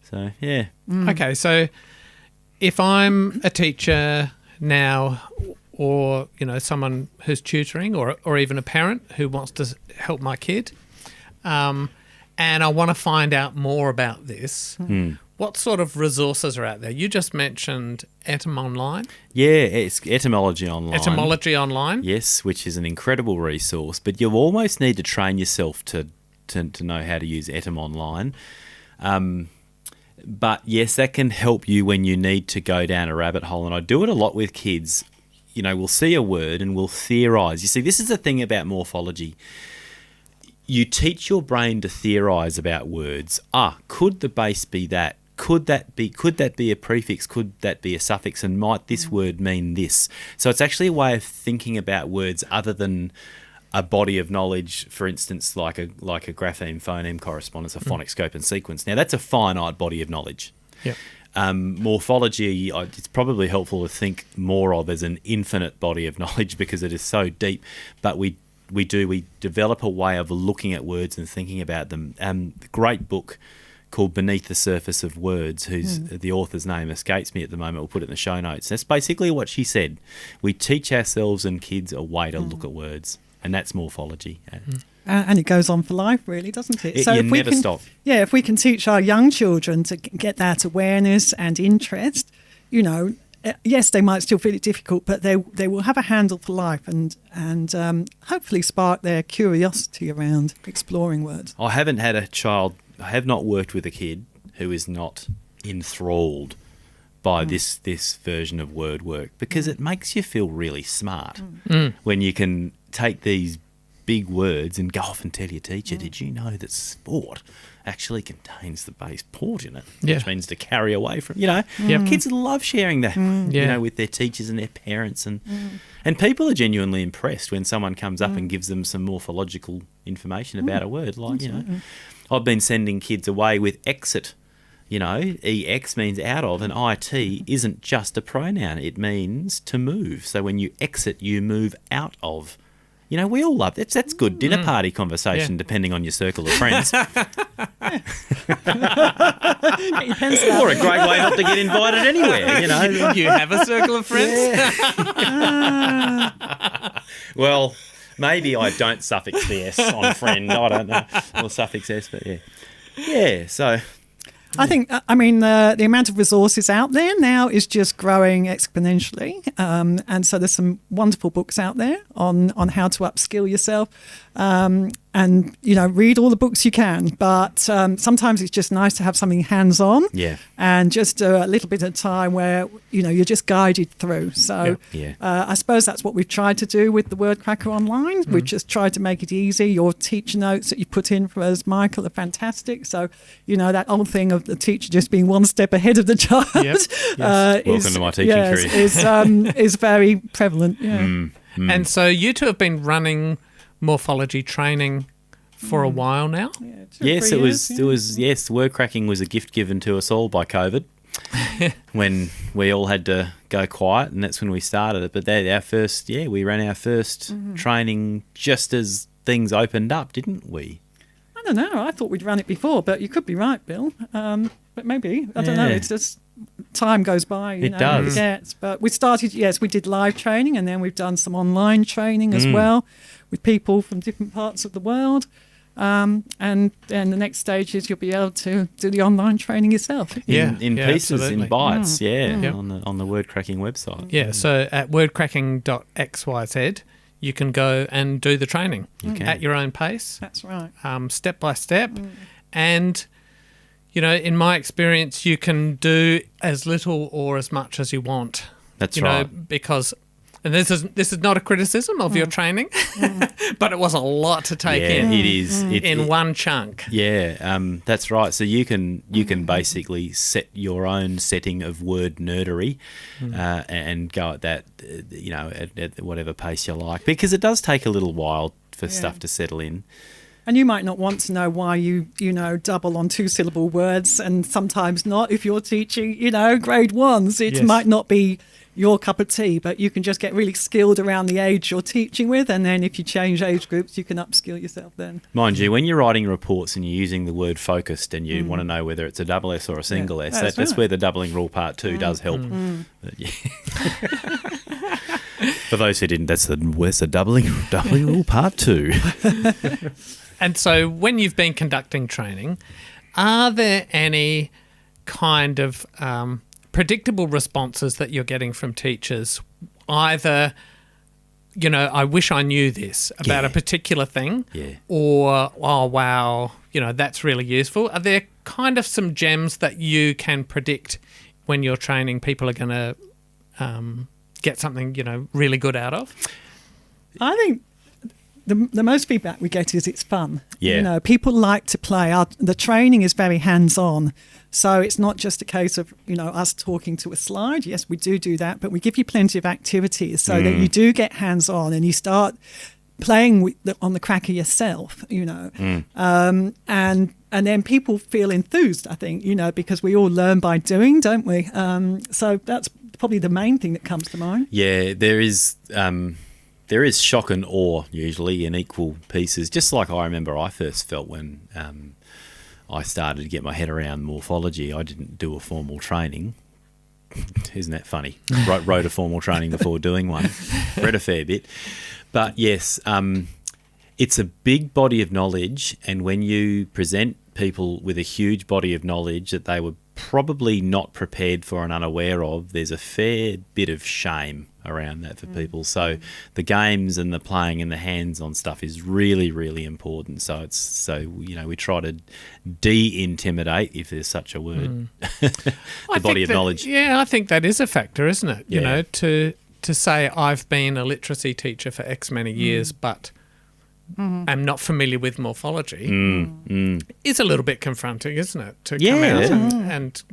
So, yeah. Okay, so if I'm a teacher now, or someone who's tutoring, or even a parent who wants to help my kid, and I want to find out more about this, what sort of resources are out there? You just mentioned Etym Online. Yeah, it's Etymology Online. Etymology Online. Yes, which is an incredible resource, but you almost need to train yourself to know how to use Etym Online. But yes, that can help you when you need to go down a rabbit hole, and I do it a lot with kids. We'll see a word and we'll theorise. You see, this is the thing about morphology. You teach your brain to theorise about words. Could the base be that? Could that be a prefix? Could that be a suffix? And might this word mean this? So it's actually a way of thinking about words other than a body of knowledge, for instance, like a grapheme, phoneme correspondence, a phonic scope and sequence. Now, that's a finite body of knowledge. Yep. Morphology, it's probably helpful to think more of as an infinite body of knowledge because it is so deep, but we develop a way of looking at words and thinking about them. The great book called Beneath the Surface of Words, whose the author's name escapes me at the moment. We'll put it in the show notes. That's basically what she said. We teach ourselves and kids a way to look at words, and that's morphology. And it goes on for life, really, doesn't it? You never stop. Yeah, if we can teach our young children to get that awareness and interest, yes, they might still feel it difficult, but they will have a handle for life and hopefully spark their curiosity around exploring words. I haven't had a child, I have not worked with a kid who is not enthralled by this version of word work, because it makes you feel really smart when you can take these big words and go off and tell your teacher, did you know that sport actually contains the base port in it, which means to carry away from, kids love sharing that, with their teachers and their parents, and people are genuinely impressed when someone comes up and gives them some morphological information about a word, like, I've been sending kids away with exit. EX means out of, and IT isn't just a pronoun, it means to move. So when you exit, you move out of. We all love that. That's good dinner party conversation, depending on your circle of friends. Or a great way not to get invited anywhere, You have a circle of friends? Well, maybe I don't suffix the S on friend. I don't know. Or suffix S, but yeah. Yeah, so... I think, the amount of resources out there now is just growing exponentially. And so there's some wonderful books out there on how to upskill yourself. And, read all the books you can. But sometimes it's just nice to have something hands-on. Yeah. And just a little bit of time where, you're just guided through. So I suppose that's what we've tried to do with the Word Cracker Online. We've just tried to make it easy. Your teacher notes that you put in for us, Michael, are fantastic. So, that old thing of the teacher just being one step ahead of the child. Yes. Welcome to my teaching career. Is very prevalent. Yeah. And so you two have been running morphology training for a while now. Yes, it was. Word cracking was a gift given to us all by COVID when we all had to go quiet, and that's when we started it. But we ran our first training just as things opened up, didn't we? I don't know. I thought we'd run it before, but you could be right, Bill. But maybe. I don't know. It's just time goes by. It does. Forgets. But we started, we did live training, and then we've done some online training as well with people from different parts of the world. And then the next stage is you'll be able to do the online training yourself. In pieces, absolutely. in bites, on the Word Cracking website. Yeah, so at wordcracking.xyz, you can go and do the training at your own pace. That's right. Step by step. And, in my experience, you can do as little or as much as you want. That's right. Because... And this is not a criticism of your training, but it was a lot to take in. It is in one chunk. Yeah, that's right. So you can basically set your own setting of word nerdery, and go at that, at whatever pace you like, because it does take a little while for stuff to settle in. And you might not want to know why you double on 2-syllable words, and sometimes not if you're teaching, grade ones. It might not be your cup of tea, but you can just get really skilled around the age you're teaching with, and then if you change age groups, you can upskill yourself then. Mind you, when you're writing reports and you're using the word focused and you want to know whether it's a double S or a single S, that's right. where the doubling rule part 2 does help. But, yeah. For those who didn't, that's the doubling rule part 2. And so when you've been conducting training, are there any kind of predictable responses that you're getting from teachers? Either, I wish I knew this about a particular thing, or, oh, wow, that's really useful. Are there kind of some gems that you can predict when you're training people are going to get something, really good out of? I think the most feedback we get is it's fun. Yeah. People like to play. The training is very hands-on. So it's not just a case of, us talking to a slide. Yes, we do that, but we give you plenty of activities so that you do get hands-on and you start playing on the cracker yourself, and then people feel enthused, I think, because we all learn by doing, don't we? So that's probably the main thing that comes to mind. Yeah, there is shock and awe usually in equal pieces, just like I remember I first felt when I started to get my head around morphology. I didn't do a formal training. Isn't that funny? Wrote a formal training before doing one. Read a fair bit. But yes, it's a big body of knowledge, and when you present people with a huge body of knowledge that they were probably not prepared for and unaware of, there's a fair bit of shame around that for people. So the games and the playing and the hands-on stuff is really, really important. So we try to de-intimidate, if there's such a word, the body of knowledge. Yeah, I think that is a factor, isn't it? Yeah. To say I've been a literacy teacher for X many years, but I'm not familiar with morphology is a little bit confronting, isn't it? To come out and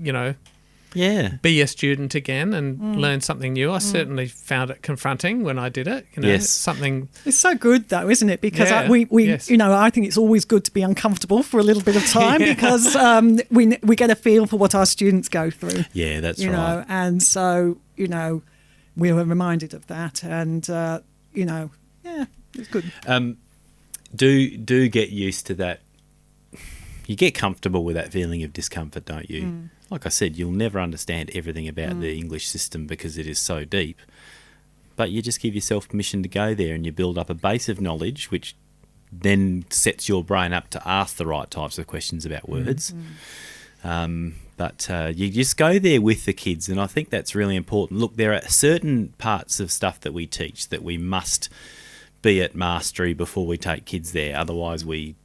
be a student again and learn something new. I certainly found it confronting when I did it. Something. It's so good though, isn't it? Because I think it's always good to be uncomfortable for a little bit of time because we get a feel for what our students go through. Yeah, that's right. And so we were reminded of that, and it's good. Do get used to that. You get comfortable with that feeling of discomfort, don't you? Like I said, you'll never understand everything about the English system because it is so deep. But you just give yourself permission to go there and you build up a base of knowledge which then sets your brain up to ask the right types of questions about words. But you just go there with the kids, and I think that's really important. Look, there are certain parts of stuff that we teach that we must be at mastery before we take kids there. Otherwise, we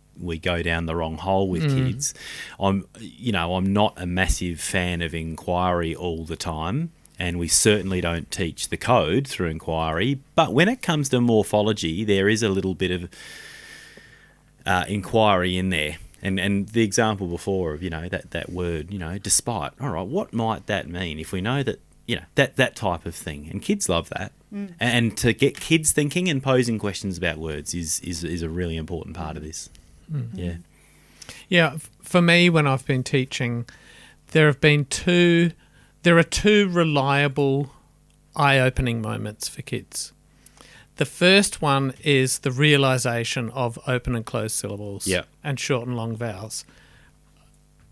go down the wrong hole with kids. I'm not a massive fan of inquiry all the time, and we certainly don't teach the code through inquiry. But when it comes to morphology, there is a little bit of inquiry in there. And the example before of, that word, despite. All right, what might that mean if we know that, that type of thing? And kids love that. And to get kids thinking and posing questions about words is a really important part of this. Yeah, for me, when I've been teaching, there are two reliable eye-opening moments for kids. The first one is the realisation of open and closed syllables and short and long vowels.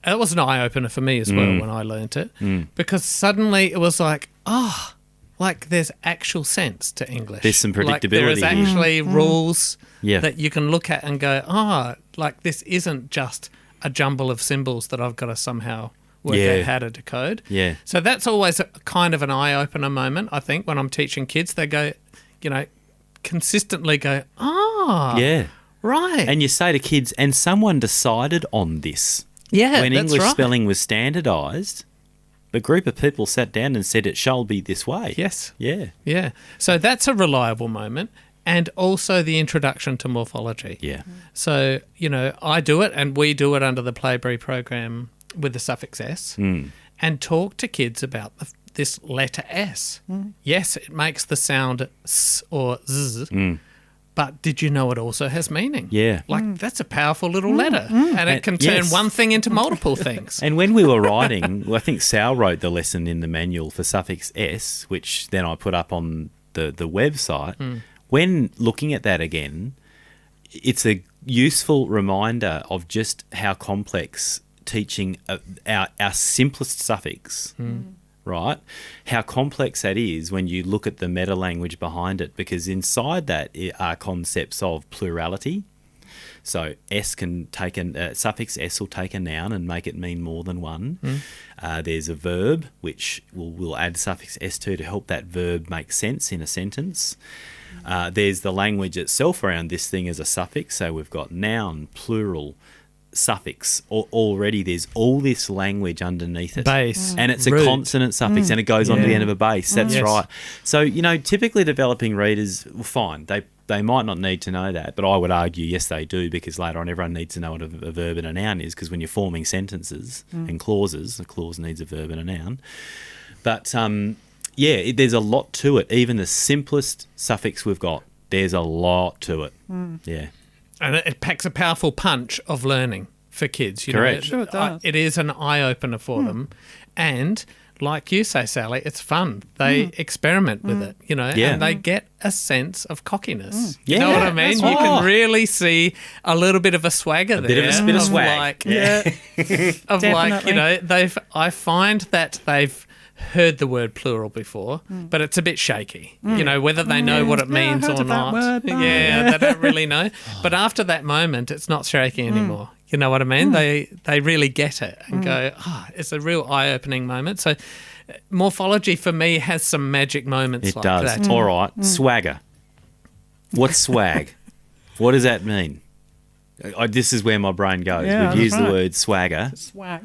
It was an eye-opener for me as well when I learnt it because suddenly it was like, there's actual sense to English. There's some predictability. Like there is actually rules that you can look at and go, this isn't just a jumble of symbols that I've got to somehow work out how to decode. Yeah. So that's always a kind of an eye-opener moment, I think, when I'm teaching kids. They go, consistently go, right. And you say to kids, and someone decided on this. Yeah, when that's English spelling was standardised, a group of people sat down and said it shall be this way. Yes. Yeah. Yeah. So that's a reliable moment, and also the introduction to morphology. Yeah. So, I do it, and we do it under the Playbury program with the suffix S, and talk to kids about this letter S. Yes, it makes the sound S or Z, But did you know it also has meaning? Yeah. Like, that's a powerful little letter. And it can turn yes. one thing into multiple things. And when we were writing, I think Sal wrote the lesson in the manual for suffix S, which then I put up on the website. When looking at that again, it's a useful reminder of just how complex teaching our simplest suffix, right? How complex that is when you look at the meta language behind it, because inside that are concepts of plurality. So S can take suffix S will take a noun and make it mean more than one. There's a verb which we'll add suffix S to help that verb make sense in a sentence. There's the language itself around this thing as a suffix. So we've got noun, plural, suffix. Already there's all this language underneath it. Base. And it's root. a consonant suffix and it goes on to the end of a base. That's Yes. right. So, typically developing readers, well, fine, they might not need to know that, but I would argue, yes, they do, because later on everyone needs to know what a verb and a noun is, because when you're forming sentences and clauses, a clause needs a verb and a noun. But, there's a lot to it. Even the simplest suffix we've got, there's a lot to it. Yeah. And it packs a powerful punch of learning for kids. Correct. Sure it does. It is an eye-opener for them. And like you say, Sally, it's fun. They experiment with it, Yeah. and they get a sense of cockiness. Yeah, You know what I mean? that's You right. can really see a little bit of a swagger there. bit of swag. Definitely. I find that they've heard the word plural before, but it's a bit shaky. Whether they know what it Yeah, I means heard or of that not. word, no. Yeah, they don't really know. But after that moment, it's not shaky anymore. You know what I mean? They really get it and go, it's a real eye-opening moment. So morphology for me has some magic moments It like does. that. All right. Swagger. What's swag? What does that mean? This is where my brain goes. Yeah, We've used that's the right. word swagger. Swag.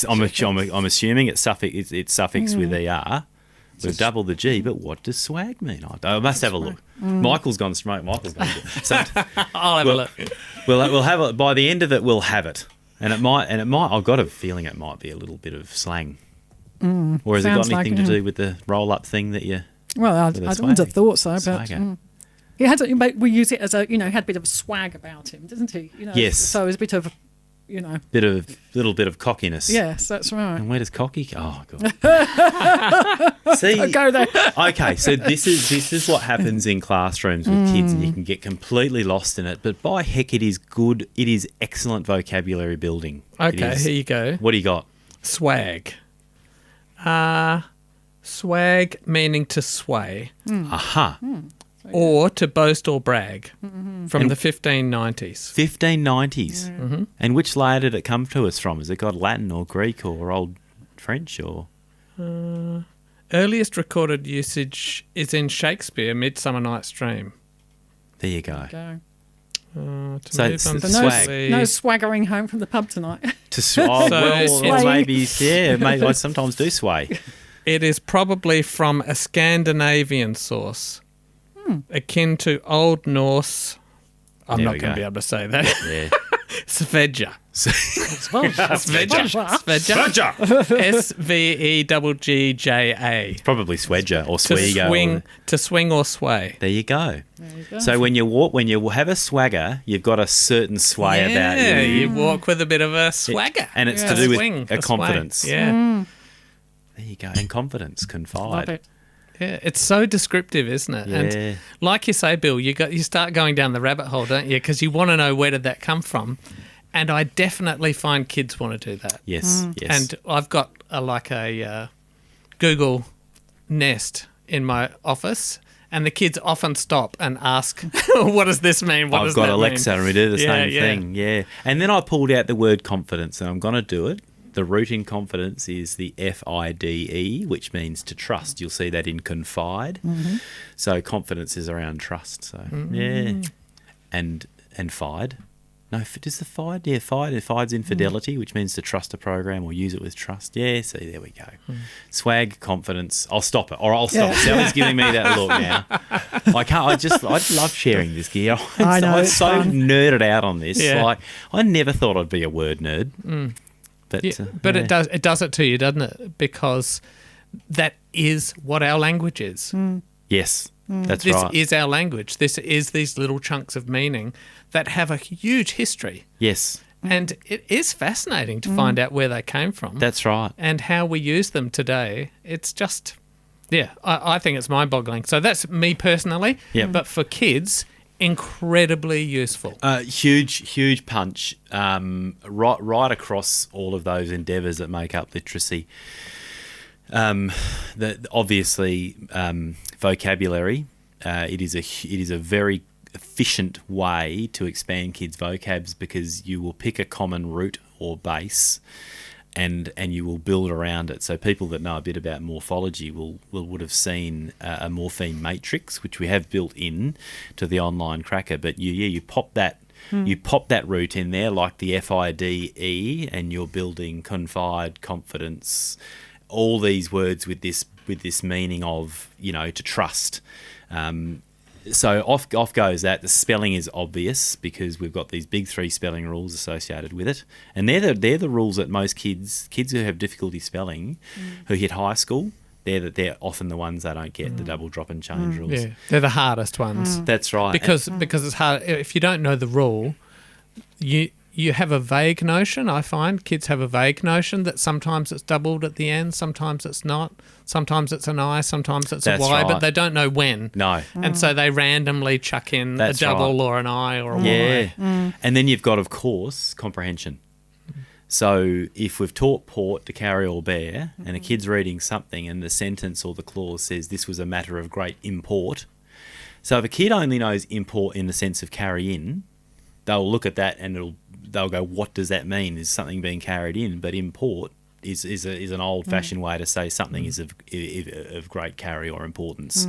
I'm assuming it's suffix with ER. We've doubled the G, but what does swag mean? I must have a look. Michael's gone smoke. I'll have a look. We'll have it by the end of it. We'll have it, and it might. I've got a feeling it might be a little bit of slang, or has it got Sounds like anything to it. do with the roll-up thing that you? Well, I With a wouldn't have swag. thought so, but Swagger. he had. We use it as a, had a bit of swag about him, doesn't he? Yes. So it's a bit of, Little bit of cockiness. yes, that's right. And where does cocky? Oh god. See, Go there. okay, so this is what happens in classrooms with kids, and you can get completely lost in it. But by heck, it is good. It is excellent vocabulary building. It Okay, is. here you go. What do you got? Swag. Swag meaning to sway Aha. or to boast or brag from the 1590s. 1590s. And which layer did it come to us from? Has it got Latin or Greek or Old French or? Earliest recorded usage is in Shakespeare, Midsummer Night's Dream. There you go. Go. To So move it's on the to swag. the- No swaggering home from the pub tonight. Oh, So well, it's- maybe, yeah, maybe I sometimes do sway. It is probably from a Scandinavian source, akin to Old Norse. I'm There not we going to go. be able to say that. Yeah. Svedja. Svedja. Svedja. Svedja. Probably swedger or To swego. swing, to swing or sway. There you go. There you go. So when you have a swagger, you've got a certain sway about you. Yeah, you walk with a bit of a swagger. And it's A to do with swing, a sway. confidence. Yeah. There you go. And confidence, Love confide. it. Yeah, it's so descriptive, isn't it? Yeah. And like you say, Bill, you start going down the rabbit hole, don't you? Because you want to know where did that come from. And I definitely find kids want to do that. Yes, yes. And I've got a Google Nest in my office, and the kids often stop and ask, "What does this mean? What I've does got that Alexa, mean?" and we do the Yeah, same yeah. thing. Yeah. And then I pulled out the word confidence, and I'm going to do it. The root in confidence is the FIDE, which means to trust. You'll see that in confide. So confidence is around trust. So yeah, and fide. No, does the fide? Yeah, fide. Fide's infidelity, which means to trust a program or use it with trust. Yeah, see, there we go. Swag, confidence. I'll stop it, or I'll stop it. Sally's giving me that look now. I can't. I love sharing this gear. I know, I'm it's so fun. nerded out on this. Yeah. Like I never thought I'd be a word nerd. But, Yeah, but it does it to you, doesn't it? Because that is what our language is. Yes. That's This right. is our language. This is these little chunks of meaning that have a huge history. Yes, And it is fascinating to find out where they came from. that's right. And how we use them today. It's just, I think it's mind-boggling. So that's me personally. Yeah. But for kids, incredibly useful. Huge punch right across all of those endeavours that make up literacy. Obviously, vocabulary. It is a very efficient way to expand kids' vocabs because you will pick a common root or base, and you will build around it. So people that know a bit about morphology would have seen a morpheme matrix, which we have built in to the online cracker. But you pop that. You pop that root in there like the FIDE, and you're building confide, confidence, all these words with this meaning of, to trust. So off goes that. The spelling is obvious because we've got these big 3 spelling rules associated with it, and they're the rules that most kids who have difficulty spelling, who hit high school, they're often the ones that don't get the double drop and change rules. Yeah, they're the hardest ones. That's right. Because it's hard. If you don't know the rule, you have a vague notion. I find kids have a vague notion that sometimes it's doubled at the end, sometimes it's not, sometimes it's an I, sometimes it's That's a Y, right. but they don't know when. No. And so they randomly chuck in That's a double right. or an I or a Yeah. Y. And then you've got, of course, comprehension. So if we've taught port to carry or bear, and a kid's reading something and the sentence or the clause says this was a matter of great import, so if a kid only knows import in the sense of carry in, they'll look at that and they'll go, what does that mean? Is something being carried in? But import is an old-fashioned way to say something is of great carry or importance.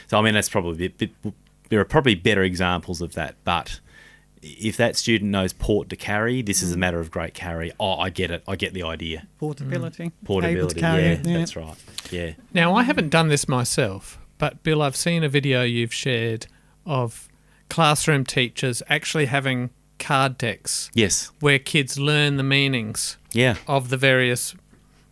So, I mean, that's probably there are probably better examples of that, but if that student knows port to carry, this is a matter of great carry. Oh, I get it. I get the idea. Portability. Portability, Able to carry yeah, it, yeah. that's right. Yeah. Now, I haven't done this myself, but Bill, I've seen a video you've shared of classroom teachers actually having card decks Yes. where kids learn the meanings Yeah. of the various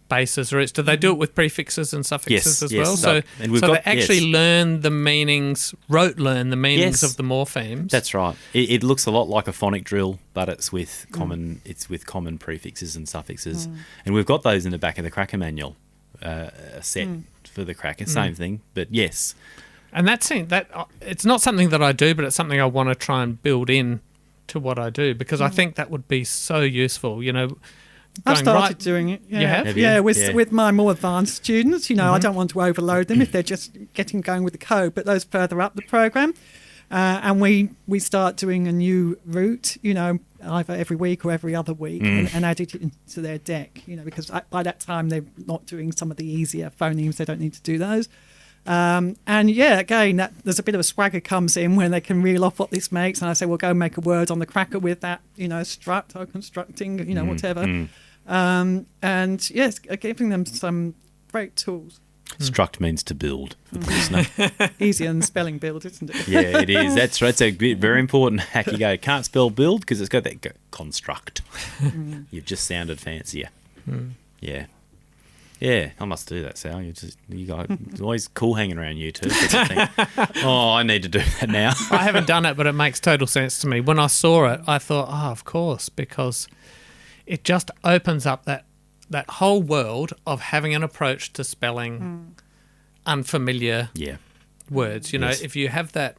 bases, roots. Do they do it with prefixes and suffixes Yes, as yes. well? So- and we've so got- they actually yes. learn the meanings, learn the meanings Yes. of the morphemes. That's right. It looks a lot like a phonic drill, but it's with common prefixes and suffixes, and we've got those in the back of the cracker manual, a set for the cracker. Same thing, but yes, And that's it's not something that I do, but it's something I want to try and build in to what I do because I think that would be so useful. I've going started right- doing it. Yeah. You have? Have you? Yeah, with Yeah. with my more advanced students, I don't want to overload them if they're just getting going with the code. But those further up the program, and we start doing a new route, either every week or every other week, and add it into their deck. Because by that time they're not doing some of the easier phonemes; they don't need to do those. And yeah, again, there's a bit of a swagger comes in when they can reel off what this makes, and I say, well, go make a word on the cracker with that, struct or constructing, whatever. And yes, giving them some great tools. struct means to build for the listener. Easier than spelling build, isn't it? Yeah, it is. That's right. It's a very important hack. You go, can't spell build because it's got that construct. You've just sounded fancier. Yeah. Yeah, I must do that, Sal. You got it's always cool hanging around you too. Oh, I need to do that now. I haven't done it, but it makes total sense to me. When I saw it, I thought, of course, because it just opens up that whole world of having an approach to spelling unfamiliar Yeah. words. Yes. If you have that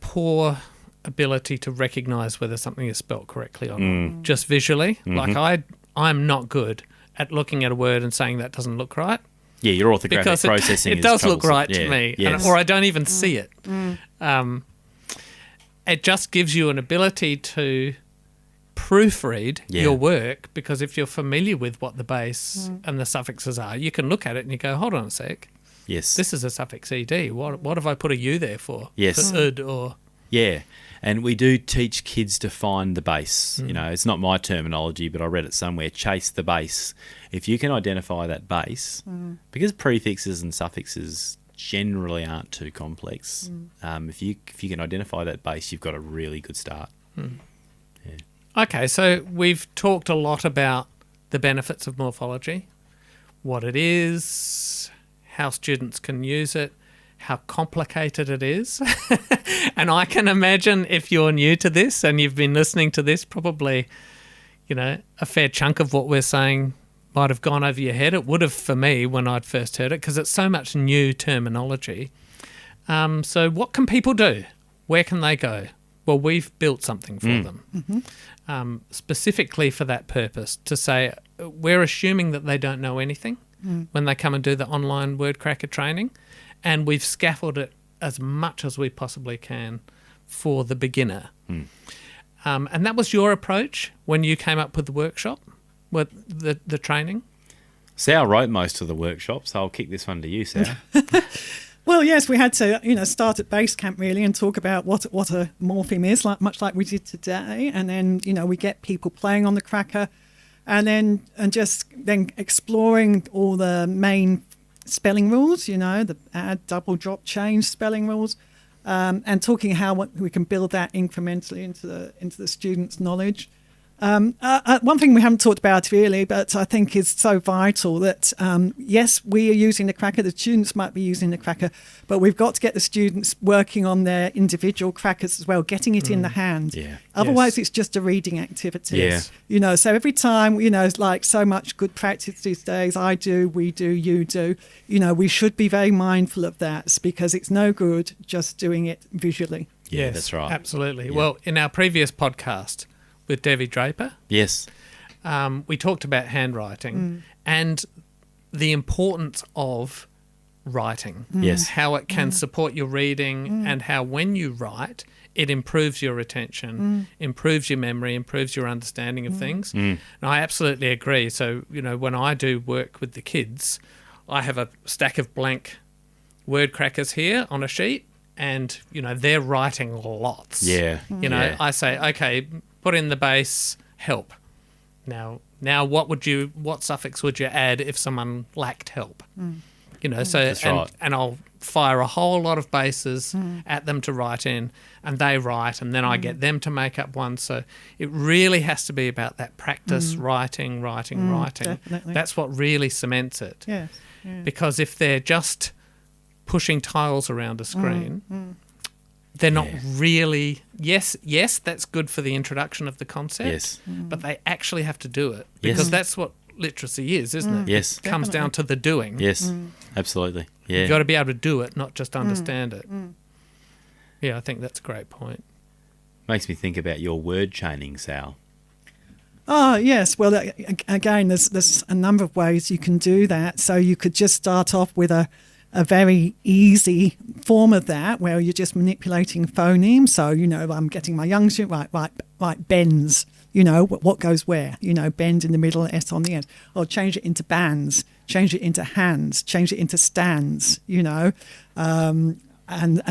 poor ability to recognise whether something is spelt correctly or not, just visually, like I'm not good at looking at a word and saying that doesn't look right. Yeah, your orthographic Because processing it does is look troublesome. right Yeah, to me, yes. or I don't even see it. It just gives you an ability to proofread your work, because if you're familiar with what the base and the suffixes are, you can look at it and you go, hold on a sec, Yes. this is a suffix ed. What have I put a u there for? Yes. For ud or... Yeah, and we do teach kids to find the base. It's not my terminology, but I read it somewhere. Chase the base. If you can identify that base, because prefixes and suffixes generally aren't too complex. If you can identify that base, you've got a really good start. Okay, so we've talked a lot about the benefits of morphology, what it is, how students can use it, how complicated it is. And I can imagine if you're new to this and you've been listening to this, probably, a fair chunk of what we're saying might have gone over your head. It would have for me when I'd first heard it, because it's so much new terminology. So what can people do? Where can they go? Well, we've built something for them specifically for that purpose, to say we're assuming that they don't know anything when they come and do the online word cracker training, and we've scaffolded it as much as we possibly can for the beginner. And that was your approach when you came up with the workshop, with the training? Sal wrote most of the workshops, so I'll kick this one to you, Sal. Well, yes, we had to, start at base camp really and talk about what a morpheme is, much like we did today, and then we get people playing on the cracker, and just exploring all the main spelling rules, the add, double, drop, change spelling rules, and talking how we can build that incrementally into the students' knowledge. One thing we haven't talked about really, but I think is so vital, that yes, we are using the cracker, the students might be using the cracker, but we've got to get the students working on their individual crackers as well, getting it in the hand. Yeah. Otherwise, it's just a reading activity. Yeah. So every time, it's like so much good practice these days, I do, we do, you do, we should be very mindful of that, because it's no good just doing it visually. Yeah, Yes, that's right. Absolutely. Yeah. Well, in our previous podcast with Debbie Draper, Yes. we talked about handwriting and the importance of writing. Yes. How it can support your reading, and how when you write, it improves your retention, improves your memory, improves your understanding of things. And I absolutely agree. So, when I do work with the kids, I have a stack of blank word crackers here on a sheet, and, they're writing lots. Yeah. Yeah. I say, okay, put in the base, help. Now what suffix would you add if someone lacked help? That's right. And I'll fire a whole lot of bases at them to write in, and they write, and then I get them to make up one. So it really has to be about that practice, writing. Definitely. That's what really cements it. Yes. Yeah. Because if they're just pushing tiles around a screen, they're not really, yes, that's good for the introduction of the concept, Yes. but they actually have to do it, because that's what literacy is, isn't it? Yes. It comes down to the doing. Yes. Absolutely. Yeah. You've got to be able to do it, not just understand it. Yeah, I think that's a great point. Makes me think about your word chaining, Sal. Oh, yes. Well, again, there's a number of ways you can do that. So you could just start off with a very easy form of that, where you're just manipulating phonemes. So, I'm getting my young student, right, bends, what goes where, bend in the middle, S on the end. Or change it into bands, change it into hands, change it into stands, and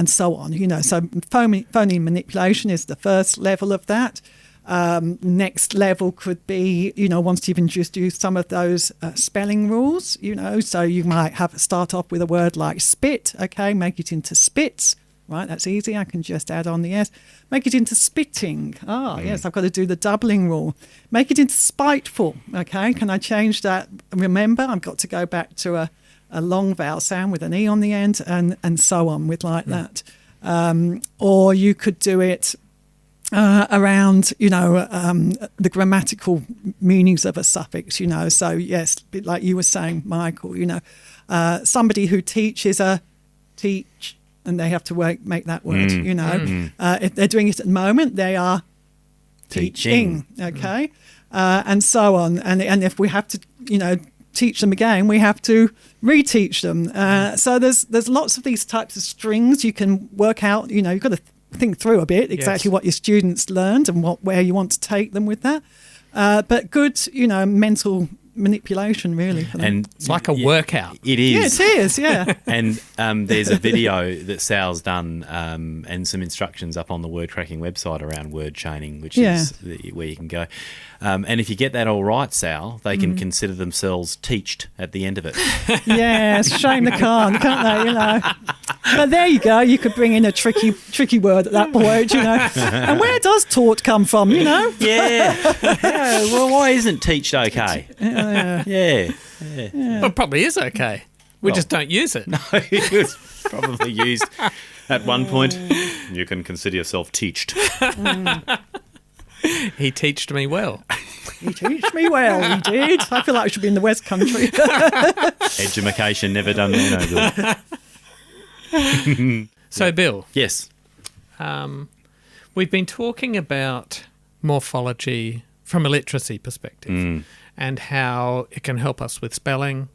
so on, So phoneme manipulation is the first level of that. Next level could be, once you've introduced some of those spelling rules, so you might start off with a word like spit, okay, make it into spits, right, that's easy, I can just add on the S. Make it into spitting, yes, I've got to do the doubling rule. Make it into spiteful, okay, can I change that? Remember, I've got to go back to a long vowel sound with an E on the end, and so on with like that. Or you could do it around, the grammatical meanings of a suffix, So, yes, a bit like you were saying, Michael, somebody who teaches teach, and they have to make that word, If they're doing it at the moment, they are teaching, okay? And so on. And if we have to, teach them again, we have to reteach them. So there's lots of these types of strings you can work out, you've got to think through a bit exactly what your students learned and where you want to take them with that. But good, mental manipulation really. For them. And It's like a workout. It is. Yeah, it is, yeah. And there's a video that Sal's done and some instructions up on the word cracking website around word chaining, which is where you can go. And if you get that all right, Sal, they can consider themselves teached at the end of it. Yes, shame they can't they, But there you go, you could bring in a tricky word at that point, And where does taught come from, Yeah. Well, why isn't teached okay? Yeah. Yeah. Well, it probably is okay. We just don't use it. No, it was probably used at one point. You can consider yourself teached. He teached me well. He teach me well, he did. I feel like I should be in the West Country. Education never done me no good. So, Bill, Yes. we've been talking about morphology from a literacy perspective and how it can help us with spelling.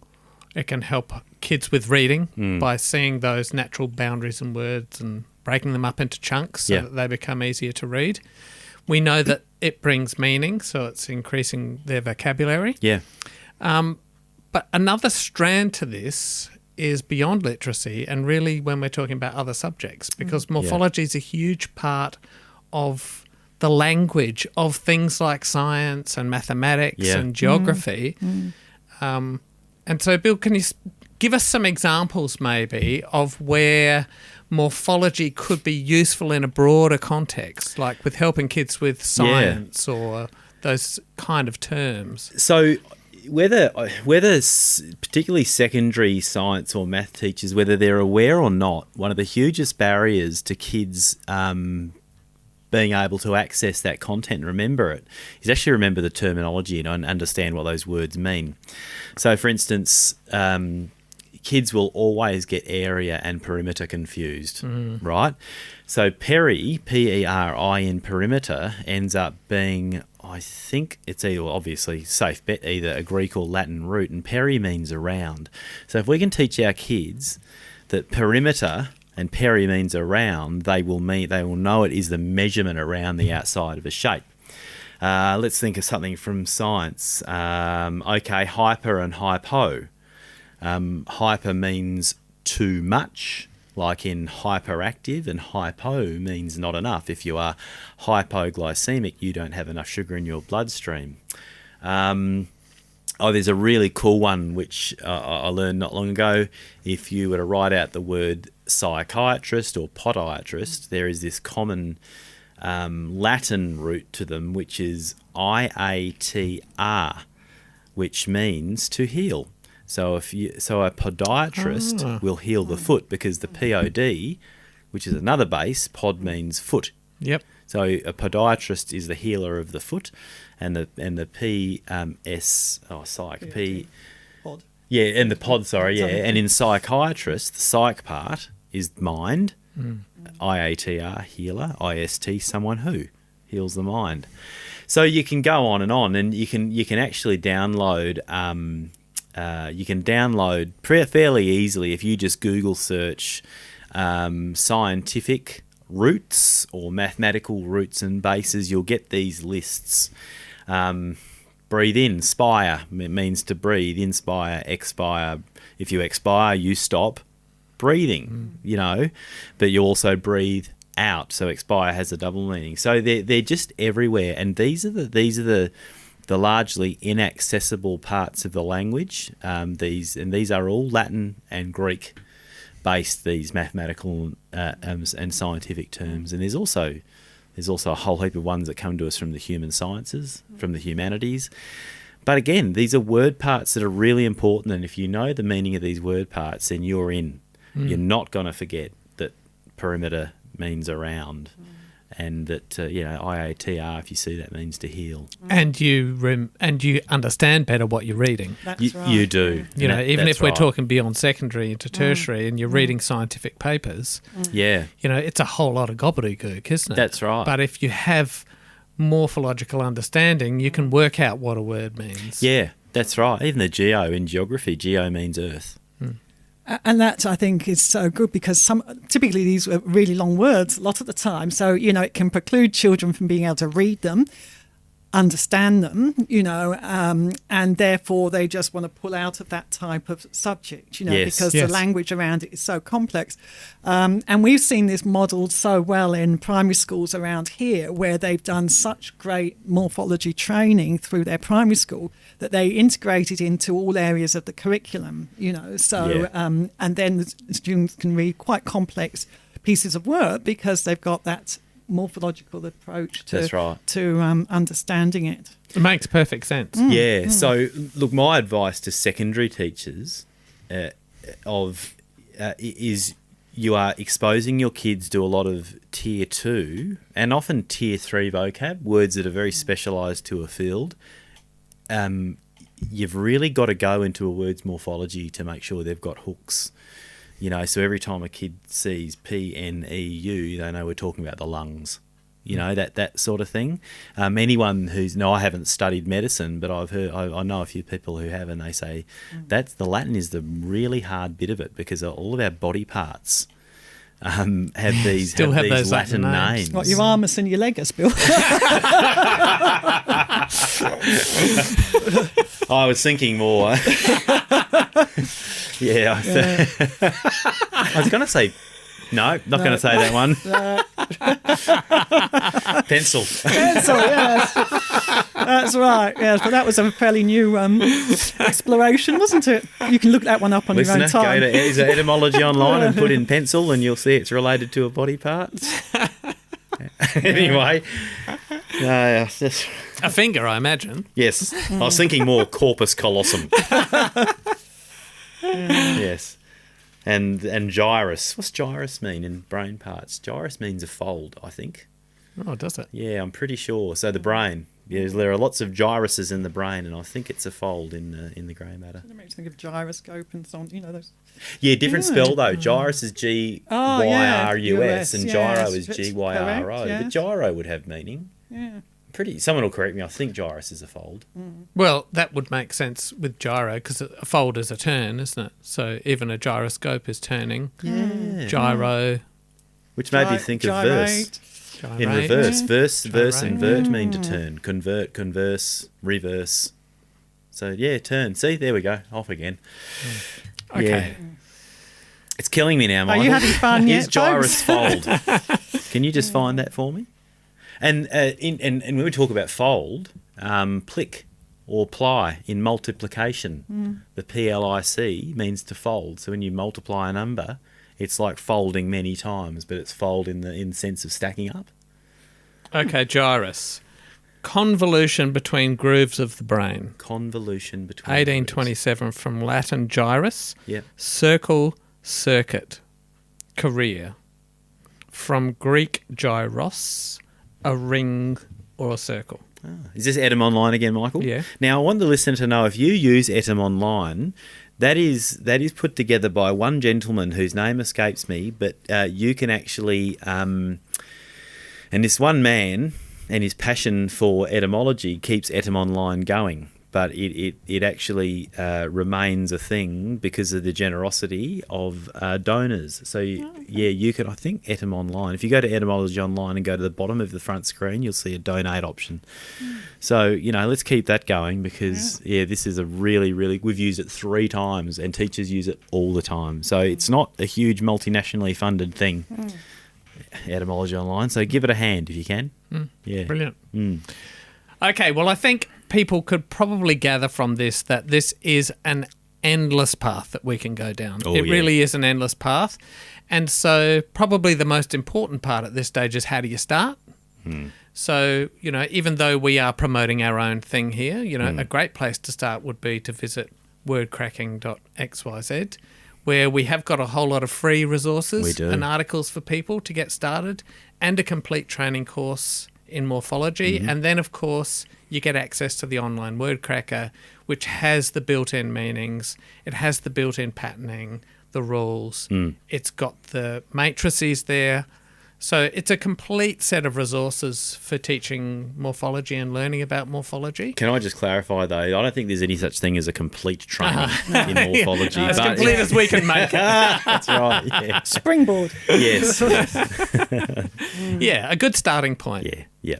It can help kids with reading by seeing those natural boundaries in words and breaking them up into chunks so that they become easier to read. We know that it brings meaning, so it's increasing their vocabulary. Yeah. But another strand to this is beyond literacy, and really when we're talking about other subjects, because morphology is a huge part of the language of things like science and mathematics and geography. And so, Bill, can you give us some examples maybe of where morphology could be useful in a broader context, like with helping kids with science or those kind of terms? So whether particularly secondary science or math teachers, whether they're aware or not, one of the hugest barriers to kids being able to access that content and remember it is actually remember the terminology and understand what those words mean. So, for instance, kids will always get area and perimeter confused, right? So peri, P-E-R-I in perimeter, ends up being, I think it's either, obviously, safe bet, either a Greek or Latin root, and peri means around. So if we can teach our kids that perimeter and peri means around, they will know it is the measurement around the outside of a shape. Let's think of something from science. Hyper and hypo. Hyper means too much, like in hyperactive, and hypo means not enough. If you are hypoglycemic, you don't have enough sugar in your bloodstream. There's a really cool one which I learned not long ago. If you were to write out the word psychiatrist or podiatrist, there is this common Latin root to them, which is iatr, which means to heal. So a podiatrist will heal the foot because the pod, which is another base, pod means foot. Yep. So a podiatrist is the healer of the foot, and the Pod. Yeah, and the pod, sorry, yeah. And in psychiatrist, the psych part is mind, IATR, healer, IST, someone who heals the mind. So you can go on, and you can actually download fairly easily if you just Google search scientific roots or mathematical roots and bases, you'll get these lists. Breathe in, spire, it means to breathe, inspire, expire. If you expire, you stop breathing, but you also breathe out. So expire has a double meaning. So they're just everywhere, and these are the largely inaccessible parts of the language. These are all Latin and Greek based, these mathematical and scientific terms, and there's also a whole heap of ones that come to us from the human sciences, from the humanities. But again, these are word parts that are really important, and if you know the meaning of these word parts, then you're in. You're not going to forget that perimeter means around, and that IATR, if you see that, means to heal. And you understand better what you're reading. That's right. You do. Even if we're talking beyond secondary into tertiary, and you're reading scientific papers, it's a whole lot of gobbledygook, isn't it? That's right. But if you have morphological understanding, you can work out what a word means. Yeah, that's right. Even the geo in geography, geo means earth. And that, I think, is so good because typically these are really long words a lot of the time. So, it can preclude children from being able to read them, understand them, and therefore they just want to pull out of that type of subject, because the language around it is so complex. And we've seen this modelled so well in primary schools around here where they've done such great morphology training through their primary school that they integrate it into all areas of the curriculum, and then the students can read quite complex pieces of work because they've got that morphological approach to understanding it. It makes perfect sense. Yeah. So, look, my advice to secondary teachers, is you are exposing your kids to a lot of tier 2 and often tier 3 vocab, words that are very specialised to a field. You've really got to go into a word's morphology to make sure they've got hooks. So every time a kid sees PNEU, they know we're talking about the lungs. That sort of thing. Anyone who's I haven't studied medicine, but I know a few people who have, and they say that's the Latin is the really hard bit of it, because all of our body parts have these those Latin names. What, your armus and your legus, Bill? I was thinking more. Yeah. I was going to say. No, not going to say that one. Pencil. Pencil, yes. That's right, yes. But that was a fairly new exploration, wasn't it? You can look that one up on your own time. Go to Etymology Online and put in pencil, and you'll see it's related to a body part. Anyway. No, just... A finger, I imagine. Yes. I was thinking more corpus callosum. Yes. And gyrus. What's gyrus mean in brain parts? Gyrus means a fold, I think. Oh, does it? Yeah, I'm pretty sure. So the brain. Yeah, there are lots of gyruses in the brain, and I think it's a fold in the grey matter. It makes me think of gyroscope and so on. Those. Yeah, different spell though. Gyrus is Gyrus, and gyro is Gyro. Yes. But gyro would have meaning. Yeah. Someone will correct me. I think gyrus is a fold. Well, that would make sense with gyro, because a fold is a turn, isn't it? So even a gyroscope is turning. Yeah. Gyro. Which made me think of verse. Gyrate. In reverse. Verse and vert Gyrate. mean to turn. Convert, converse, reverse. So, yeah, turn. See, there we go. Off again. Okay. Yeah. It's killing me now, Michael. Are you having fun yet, Is gyrus fold? Can you just find that for me? And when we talk about fold, plic or ply in multiplication, the PLIC means to fold. So when you multiply a number, it's like folding many times, but it's fold in the sense of stacking up. Okay, gyrus. Convolution between grooves of the brain. Convolution between 1827 from Latin gyrus. Yep. Circle, circuit, career. From Greek gyros, a ring or a circle. Is this Etym Online again, Michael? Yeah. Now, I want the listener to know, if you use Etym Online, that is put together by one gentleman whose name escapes me, but you can actually... and this one man and his passion for etymology keeps Etym Online going, but it actually remains a thing because of the generosity of donors. So, you can, I think, Etym Online. If you go to Etymology Online and go to the bottom of the front screen, you'll see a donate option. So, let's keep that going because, this is a really, really... We've used it 3 times and teachers use it all the time. So it's not a huge multinationally funded thing, Etymology Online. So give it a hand if you can. Yeah. Brilliant. Okay, well, I think people could probably gather from this that this is an endless path that we can go down. It really is an endless path. And so probably the most important part at this stage is, how do you start? So, even though we are promoting our own thing here, a great place to start would be to visit wordcracking.xyz, where we have got a whole lot of free resources and articles for people to get started, and a complete training course in morphology. And then, of course, you get access to the online word cracker, which has the built-in meanings, it has the built-in patterning, the rules, it's got the matrices there. So it's a complete set of resources for teaching morphology and learning about morphology. Can I just clarify, though? I don't think there's any such thing as a complete training in morphology. As complete as we can make it. That's right, yeah. Springboard. Yes. Yeah, a good starting point. Yeah.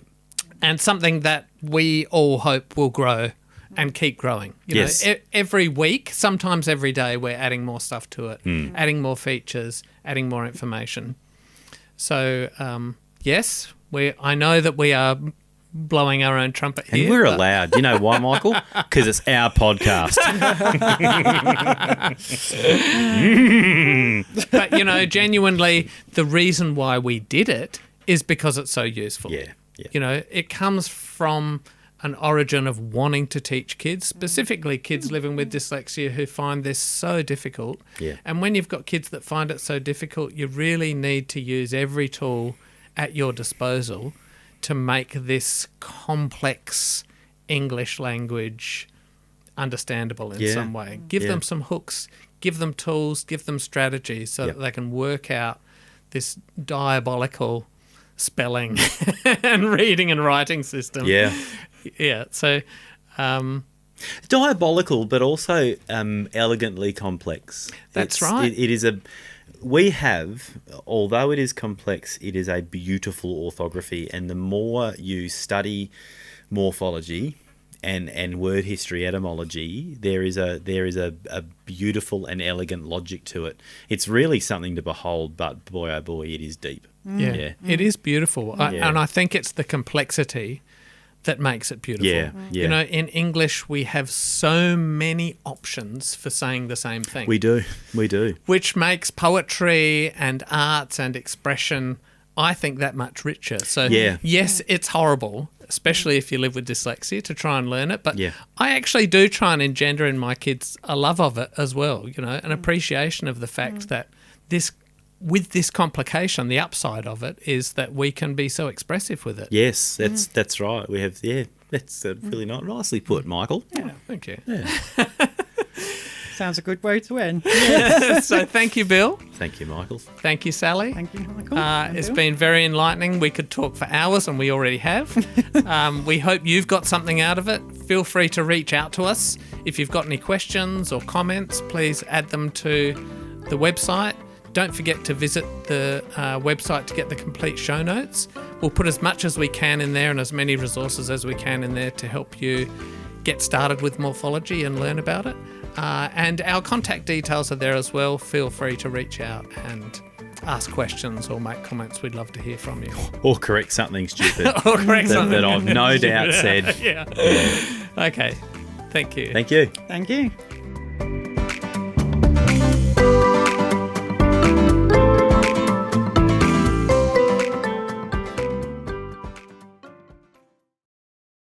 And something that we all hope will grow and keep growing. Every week, sometimes every day, we're adding more stuff to it, adding more features, adding more information. So, yes, I know that we are blowing our own trumpet here. And we're allowed. You know why, Michael? Because it's our podcast. But, genuinely, the reason why we did it is because it's so useful. Yeah. It comes from an origin of wanting to teach kids, specifically kids living with dyslexia who find this so difficult. Yeah. And when you've got kids that find it so difficult, you really need to use every tool at your disposal to make this complex English language understandable in some way. Give them some hooks, give them tools, give them strategies so that they can work out this diabolical spelling and reading and writing system. Yeah. Yeah. So, Diabolical, but also elegantly complex. That's right. It is we have, although it is complex, it is a beautiful orthography, and the more you study morphology and word history, etymology, there is a beautiful and elegant logic to it. It's really something to behold, but boy oh boy, it is deep. yeah, it is beautiful. And I think it's the complexity that makes it beautiful. Yeah, yeah. You know, in English, we have so many options for saying the same thing. We do. Which makes poetry and arts and expression, I think, that much richer. So, yes, it's horrible, especially if you live with dyslexia, to try and learn it. But I actually do try and engender in my kids a love of it as well, you know, an appreciation of the fact that with this complication, the upside of it is that we can be so expressive with it. Yes, that's right. We have, that's really nicely put, Michael. Yeah, thank you. Yeah. Sounds a good way to end. So thank you, Bill. Thank you, Michael. Thank you, Sally. Thank you, Michael. It's been very enlightening. We could talk for hours, and we already have. We hope you've got something out of it. Feel free to reach out to us. If you've got any questions or comments, please add them to the website. Don't forget to visit the website to get the complete show notes. We'll put as much as we can in there and as many resources as we can in there to help you get started with morphology and learn about it. And our contact details are there as well. Feel free to reach out and ask questions or make comments. We'd love to hear from you. Or correct something stupid Or correct something that I've no doubt said. Yeah. Okay. Thank you. Thank you. Thank you.